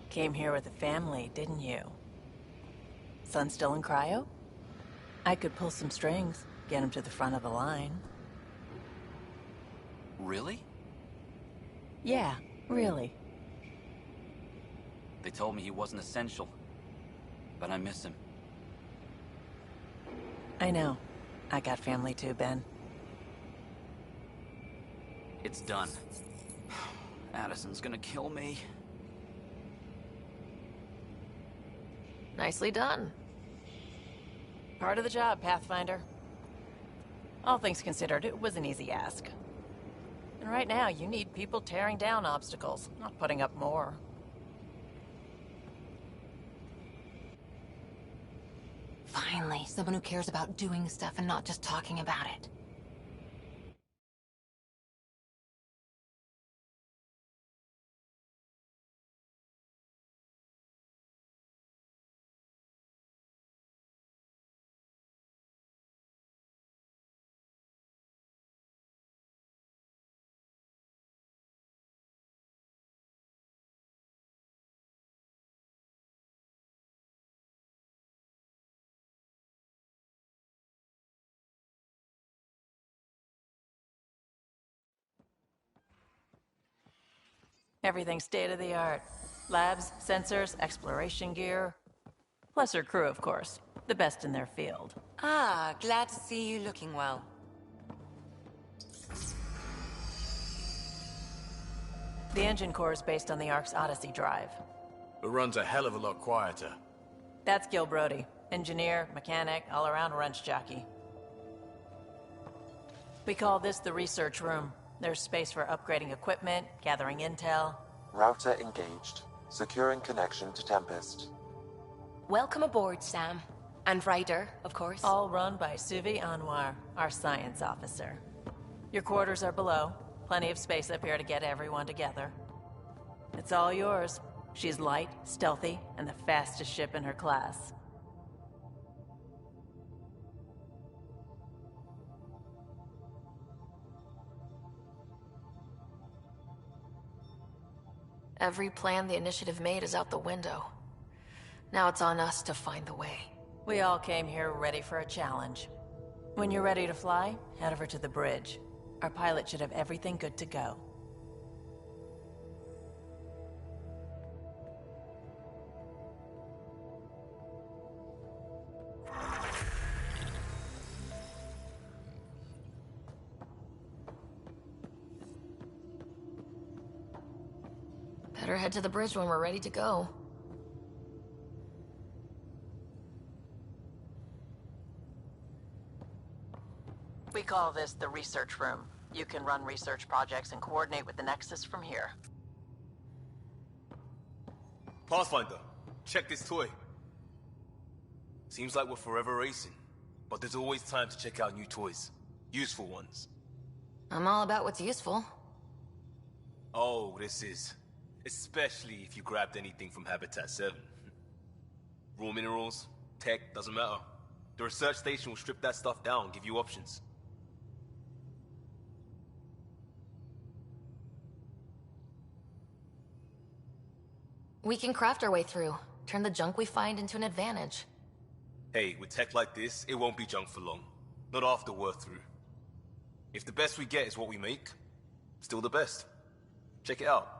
Came here with a family, didn't you? Son still in cryo? I could pull some strings, get him to the front of the line. Really? Yeah, really. They told me he wasn't essential, but I miss him. I know. I got family too, Ben. It's done. Addison's gonna kill me. Nicely done. Part of the job, Pathfinder. All things considered, it was an easy ask. And right now, you need people tearing down obstacles, not putting up more. Finally, someone who cares about doing stuff and not just talking about it. Everything's state-of-the-art. Labs, sensors, exploration gear. Plus her crew, of course. The best in their field. Ah, glad to see you looking well. The engine core is based on the Ark's Odyssey drive. It runs a hell of a lot quieter. That's Gil Brody. Engineer, mechanic, all-around wrench jockey. We call this the research room. There's space for upgrading equipment, gathering intel. Router engaged. Securing connection to Tempest. Welcome aboard, Sam. And Ryder, of course. All run by Suvi Anwar, our science officer. Your quarters are below. Plenty of space up here to get everyone together. It's all yours. She's light, stealthy, and the fastest ship in her class. Every plan the Initiative made is out the window. Now it's on us to find the way. We all came here ready for a challenge. When you're ready to fly, head over to the bridge. Our pilot should have everything good to go. Better head to the bridge when we're ready to go. We call this the research room. You can run research projects and coordinate with the Nexus from here. Pathfinder, check this toy. Seems like we're forever racing, but there's always time to check out new toys. Useful ones. I'm all about what's useful. Oh, this is. Especially if you grabbed anything from Habitat 7. Raw minerals, tech, doesn't matter. The research station will strip that stuff down and give you options. We can craft our way through. Turn the junk we find into an advantage. Hey, with tech like this, it won't be junk for long. Not after we're through. If the best we get is what we make, still the best. Check it out.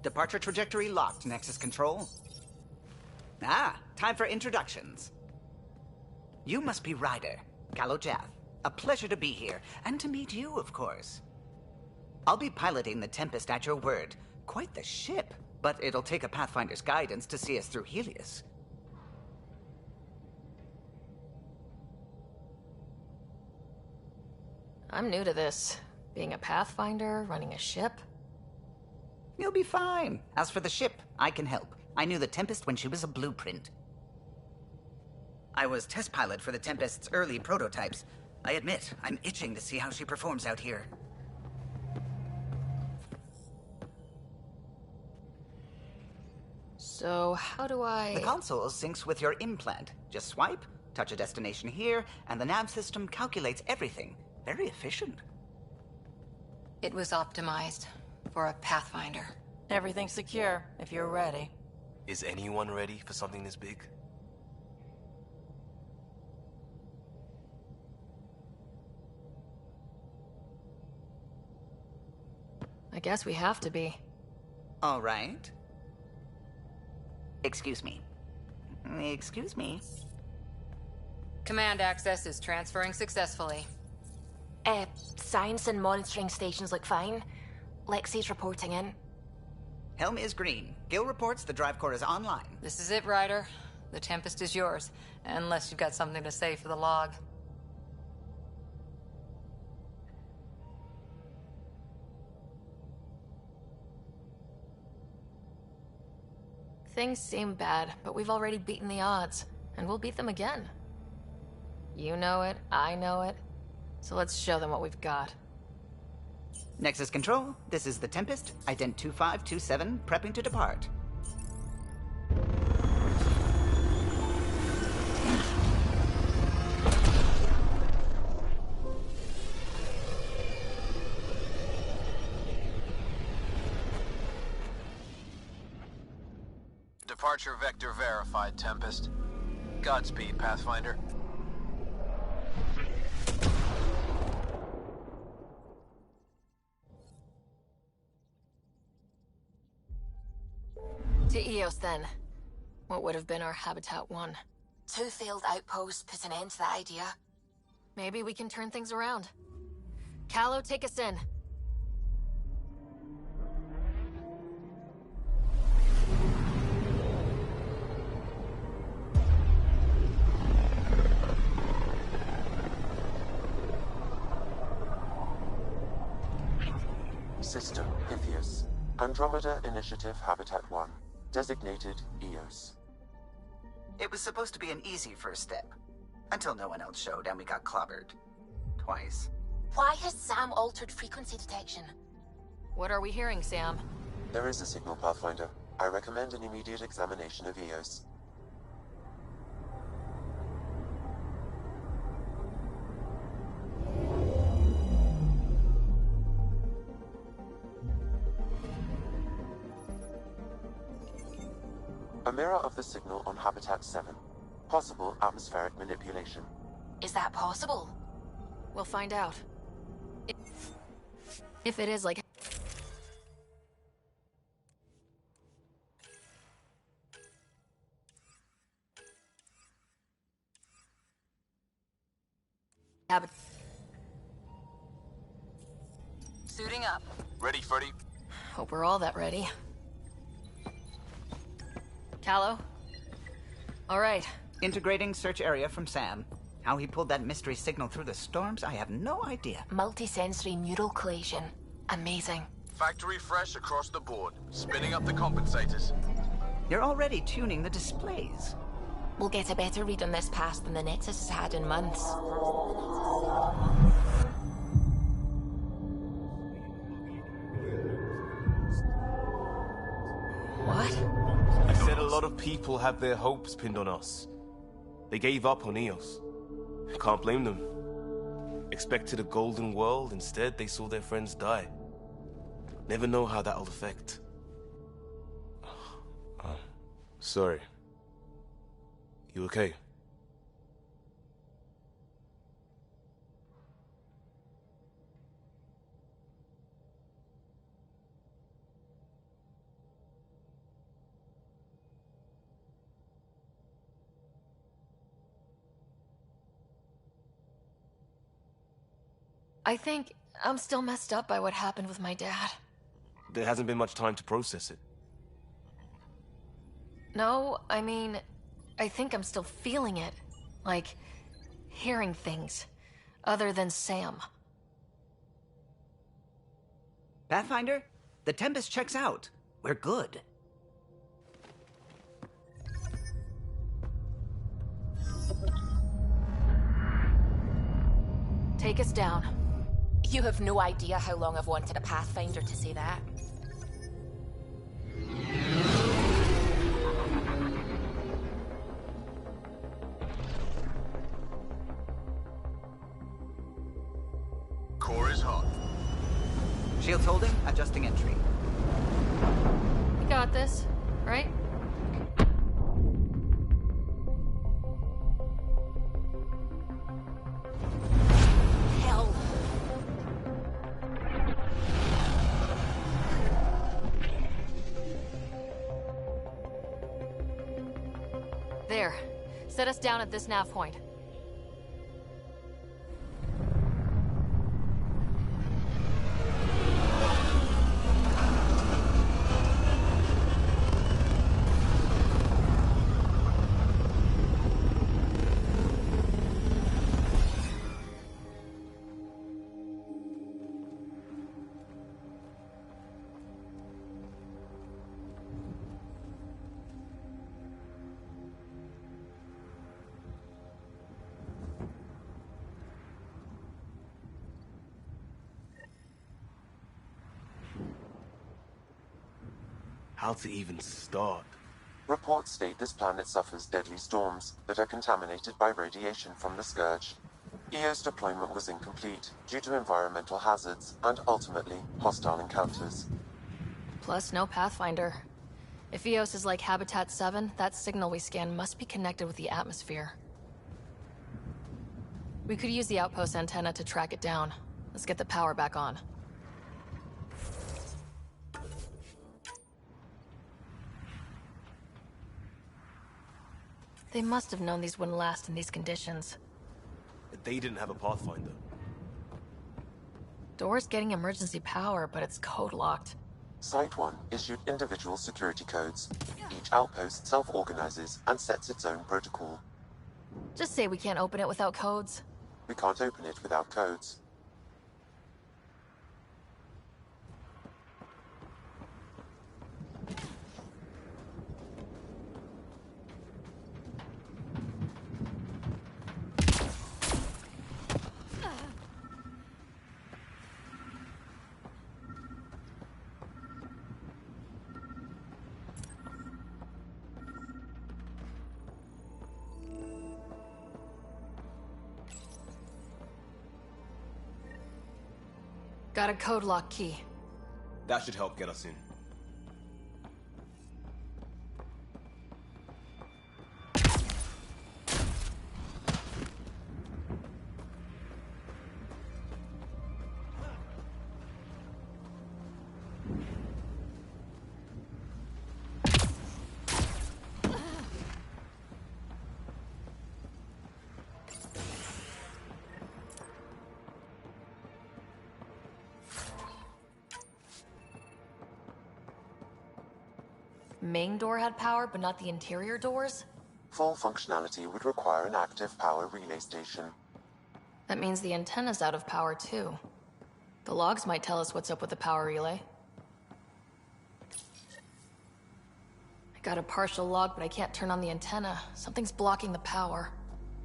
Departure trajectory locked, Nexus Control. Ah, time for introductions. You must be Ryder, Kalojath. A pleasure to be here, and to meet you, of course. I'll be piloting the Tempest at your word. Quite the ship, but it'll take a Pathfinder's guidance to see us through Helios. I'm new to this. Being a Pathfinder, running a ship. You'll be fine. As for the ship, I can help. I knew the Tempest when she was a blueprint. I was test pilot for the Tempest's early prototypes. I admit, I'm itching to see how she performs out here. So, how do I... The console syncs with your implant. Just swipe, touch a destination here, and the nav system calculates everything. Very efficient. It was optimized for a Pathfinder. Everything's secure, if you're ready. Is anyone ready for something this big? I guess we have to be. All right. Excuse me. Excuse me. Command access is transferring successfully. Science and monitoring stations look fine. Lexi's reporting in. Helm is green. Gil reports the drive core is online. This is it, Ryder. The Tempest is yours, unless you've got something to say for the log. Things seem bad, but we've already beaten the odds, and we'll beat them again. You know it, I know it, so let's show them what we've got. Nexus Control, this is the Tempest, Ident 2527, prepping to depart. Departure vector verified, Tempest. Godspeed, Pathfinder. To Eos, then. What would have been our Habitat 1? 2 failed outposts put an end to that idea. Maybe we can turn things around. Calo, take us in. System, Pythias. Andromeda Initiative Habitat 1. Designated Eos. It was supposed to be an easy first step. Until no one else showed and we got clobbered. Twice. Why has Sam altered frequency detection? What are we hearing, Sam? There is a signal, Pathfinder. I recommend an immediate examination of EOS. A mirror of the signal on Habitat 7. Possible atmospheric manipulation. Is that possible? We'll find out. If it is like... Habit... Suiting up. Ready, Freddy? Hope we're all that ready. Callow? All right. Integrating search area from Sam. How he pulled that mystery signal through the storms, I have no idea. Multisensory neural collation. Amazing. Factory fresh across the board. Spinning up the compensators. You're already tuning the displays. We'll get a better read on this pass than the Nexus has had in months. What? I said a lot of people have their hopes pinned on us. They gave up on EOS. Can't blame them. Expected a golden world, instead they saw their friends die. Never know how that'll affect. Sorry. You okay? I think I'm still messed up by what happened with my dad. There hasn't been much time to process it. No, I mean, I think I'm still feeling it. Like, hearing things. Other than Sam. Pathfinder, the Tempest checks out. We're good. Take us down. You have no idea how long I've wanted a Pathfinder to say that. Core is hot. Shields holding, adjusting entry. We got this, right? Hell. There. Set us down at this nav point. How to even start? Reports state this planet suffers deadly storms that are contaminated by radiation from the Scourge. EO's deployment was incomplete due to environmental hazards and, ultimately, hostile encounters. Plus, no Pathfinder. If EOS is like Habitat 7, that signal we scan must be connected with the atmosphere. We could use the outpost antenna to track it down. Let's get the power back on. They must have known these wouldn't last in these conditions. They didn't have a Pathfinder. Door's getting emergency power, but it's code-locked. Site 1 issued individual security codes. Each outpost self-organizes and sets its own protocol. Just say we can't open it without codes. We can't open it without codes. Got a code lock key. That should help get us in. Main door had power, but not the interior doors? Full functionality would require an active power relay station. That means the antenna's out of power, too. The logs might tell us what's up with the power relay. I got a partial log, but I can't turn on the antenna. Something's blocking the power.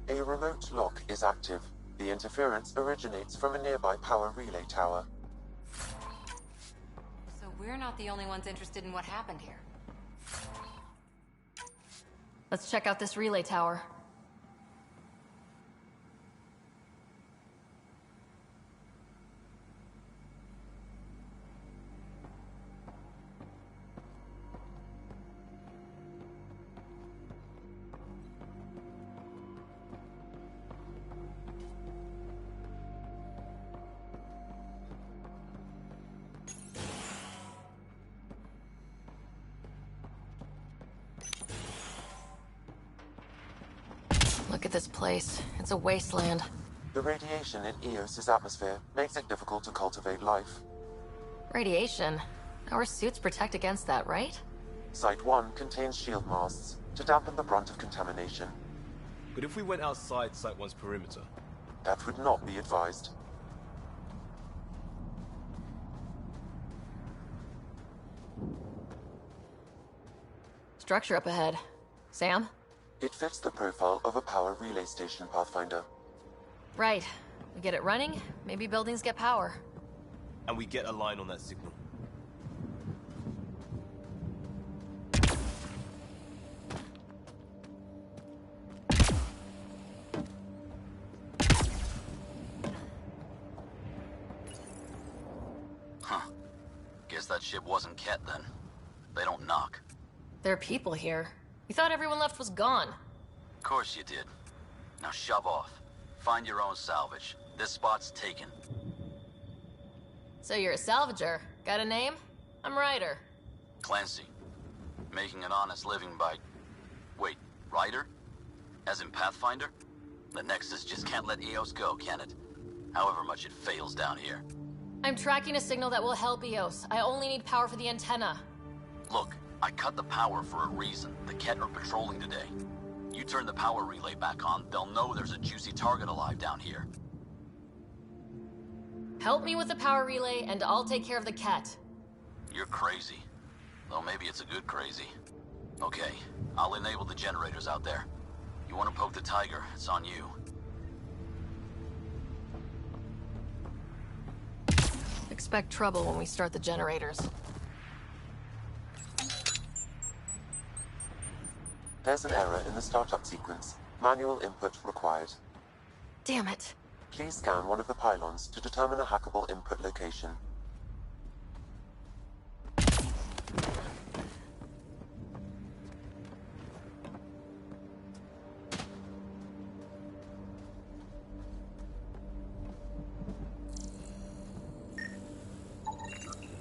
A remote lock is active. The interference originates from a nearby power relay tower. So we're not the only ones interested in what happened here. Let's check out this relay tower. Look at this place. It's a wasteland. The radiation in Eos's atmosphere makes it difficult to cultivate life. Radiation? Our suits protect against that, right? Site 1 contains shield masts to dampen the brunt of contamination. But if we went outside Site 1's perimeter? That would not be advised. Structure up ahead. Sam? It fits the profile of a power relay station, Pathfinder. Right. We get it running, maybe buildings get power. And we get a line on that signal. Huh. Guess that ship wasn't Ket then. They don't knock. There are people here. We thought everyone left was gone. Of course you did. Now shove off. Find your own salvage. This spot's taken. So you're a salvager. Got a name? I'm Ryder. Clancy. Making an honest living by... Wait, Ryder? As in Pathfinder? The Nexus just can't let Eos go, can it? However much it fails down here. I'm tracking a signal that will help Eos. I only need power for the antenna. Look, I cut the power for a reason. The Ket are patrolling today. You turn the power relay back on, they'll know there's a juicy target alive down here. Help me with the power relay, and I'll take care of the Ket. You're crazy. Though maybe it's a good crazy. Okay, I'll enable the generators out there. You want to poke the tiger, it's on you. Expect trouble when we start the generators. There's an error in the startup sequence. Manual input required. Damn it. Please scan one of the pylons to determine a hackable input location.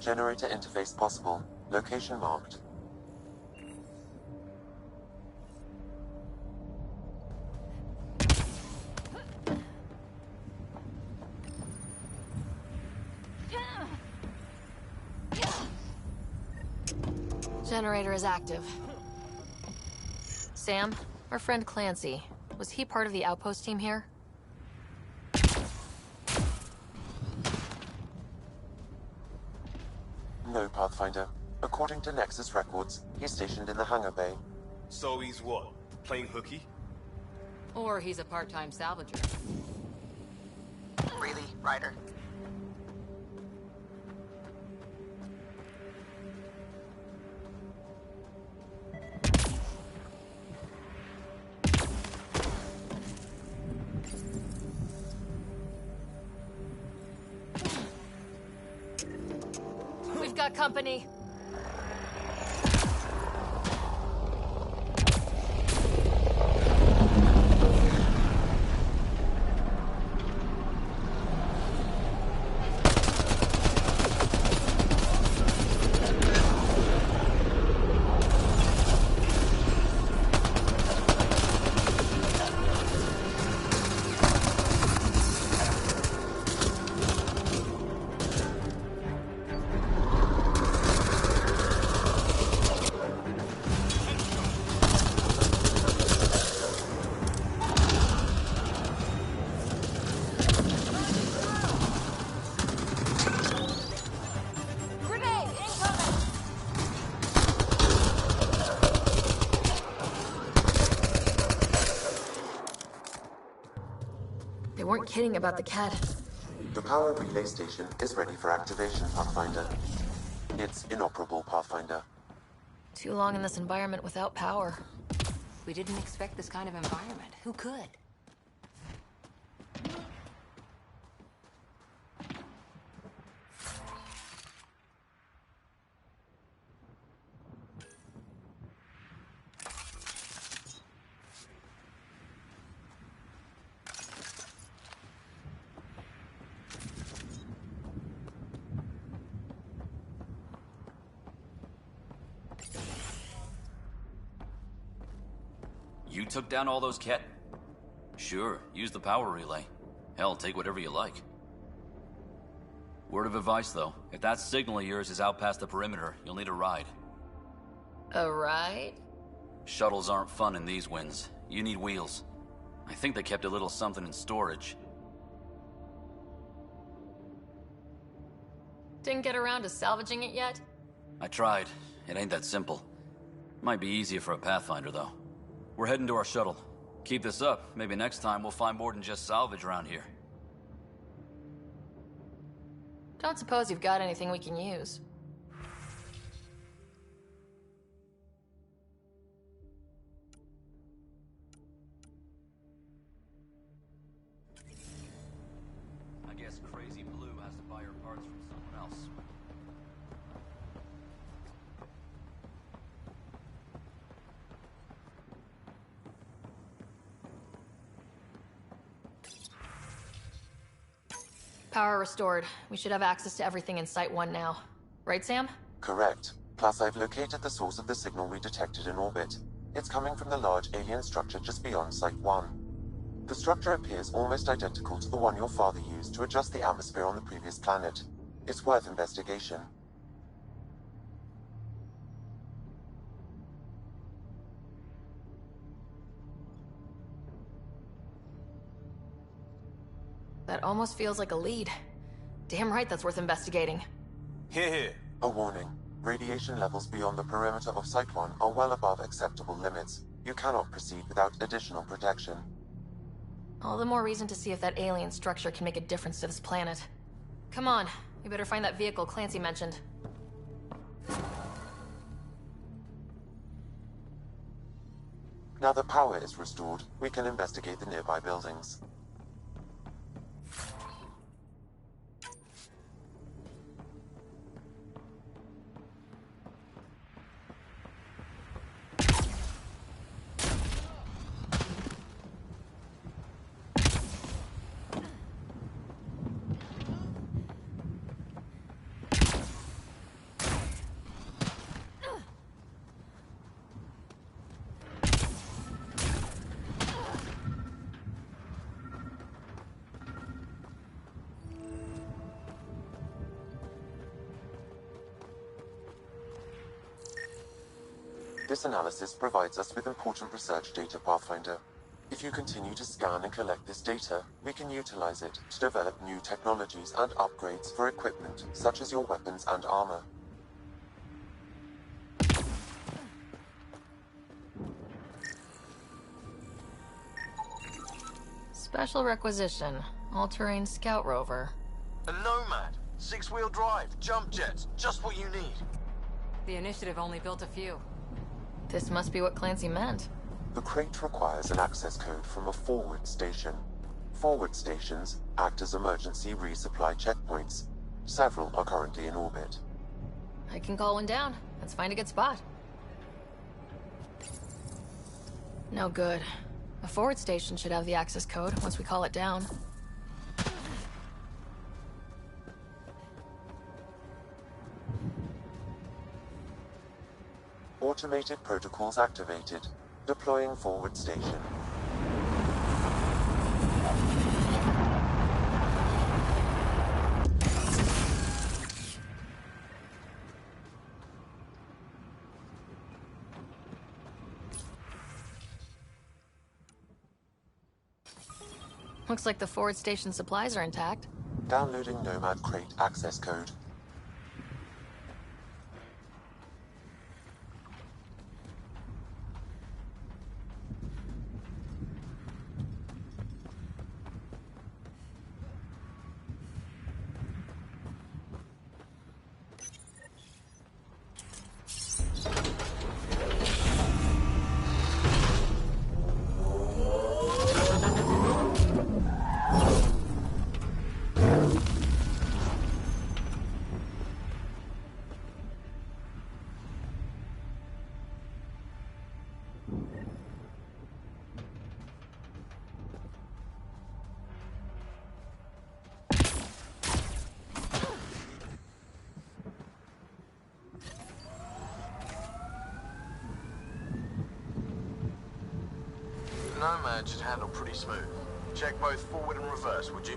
Generator interface possible. Location marked. Generator is active. Sam, our friend Clancy, was he part of the outpost team here? No, Pathfinder. According to Nexus records, he's stationed in the hangar bay. So he's what? Playing hooky? Or he's a part-time salvager. Really, Ryder? company. They weren't kidding about the cat. The power relay station is ready for activation, Pathfinder. It's inoperable, Pathfinder. Too long in this environment without power. We didn't expect this kind of environment. Who could? You took down all those cat... Sure, use the power relay. Hell, take whatever you like. Word of advice, though. If that signal of yours is out past the perimeter, you'll need a ride. A ride? Shuttles aren't fun in these winds. You need wheels. I think they kept a little something in storage. Didn't get around to salvaging it yet? I tried. It ain't that simple. Might be easier for a Pathfinder, though. We're heading to our shuttle. Keep this up. Maybe next time we'll find more than just salvage around here. Don't suppose you've got anything we can use. I guess Crazy Blue has to buy her parts from someone else. Power restored. We should have access to everything in Site 1 now. Right, Sam? Correct. Plus, I've located the source of the signal we detected in orbit. It's coming from the large alien structure just beyond Site 1. The structure appears almost identical to the one your father used to adjust the atmosphere on the previous planet. It's worth investigation. That almost feels like a lead. Damn right that's worth investigating. Here. A warning. Radiation levels beyond the perimeter of Site 1 are well above acceptable limits. You cannot proceed without additional protection. All the more reason to see if that alien structure can make a difference to this planet. Come on, we better find that vehicle Clancy mentioned. Now that power is restored, we can investigate the nearby buildings. This analysis provides us with important research data, Pathfinder. If you continue to scan and collect this data, we can utilize it to develop new technologies and upgrades for equipment, such as your weapons and armor. Special requisition. All-terrain scout rover. A Nomad. 6-wheel drive, jump jets, just what you need. The initiative only built a few. This must be what Clancy meant. The crate requires an access code from a forward station. Forward stations act as emergency resupply checkpoints. Several are currently in orbit. I can call one down. Let's find a good spot. No good. A forward station should have the access code once we call it down. Automated protocols activated. Deploying forward station. Looks like the forward station supplies are intact. Downloading Nomad Crate access code. Nomad should handle pretty smooth. Check both forward and reverse, would you?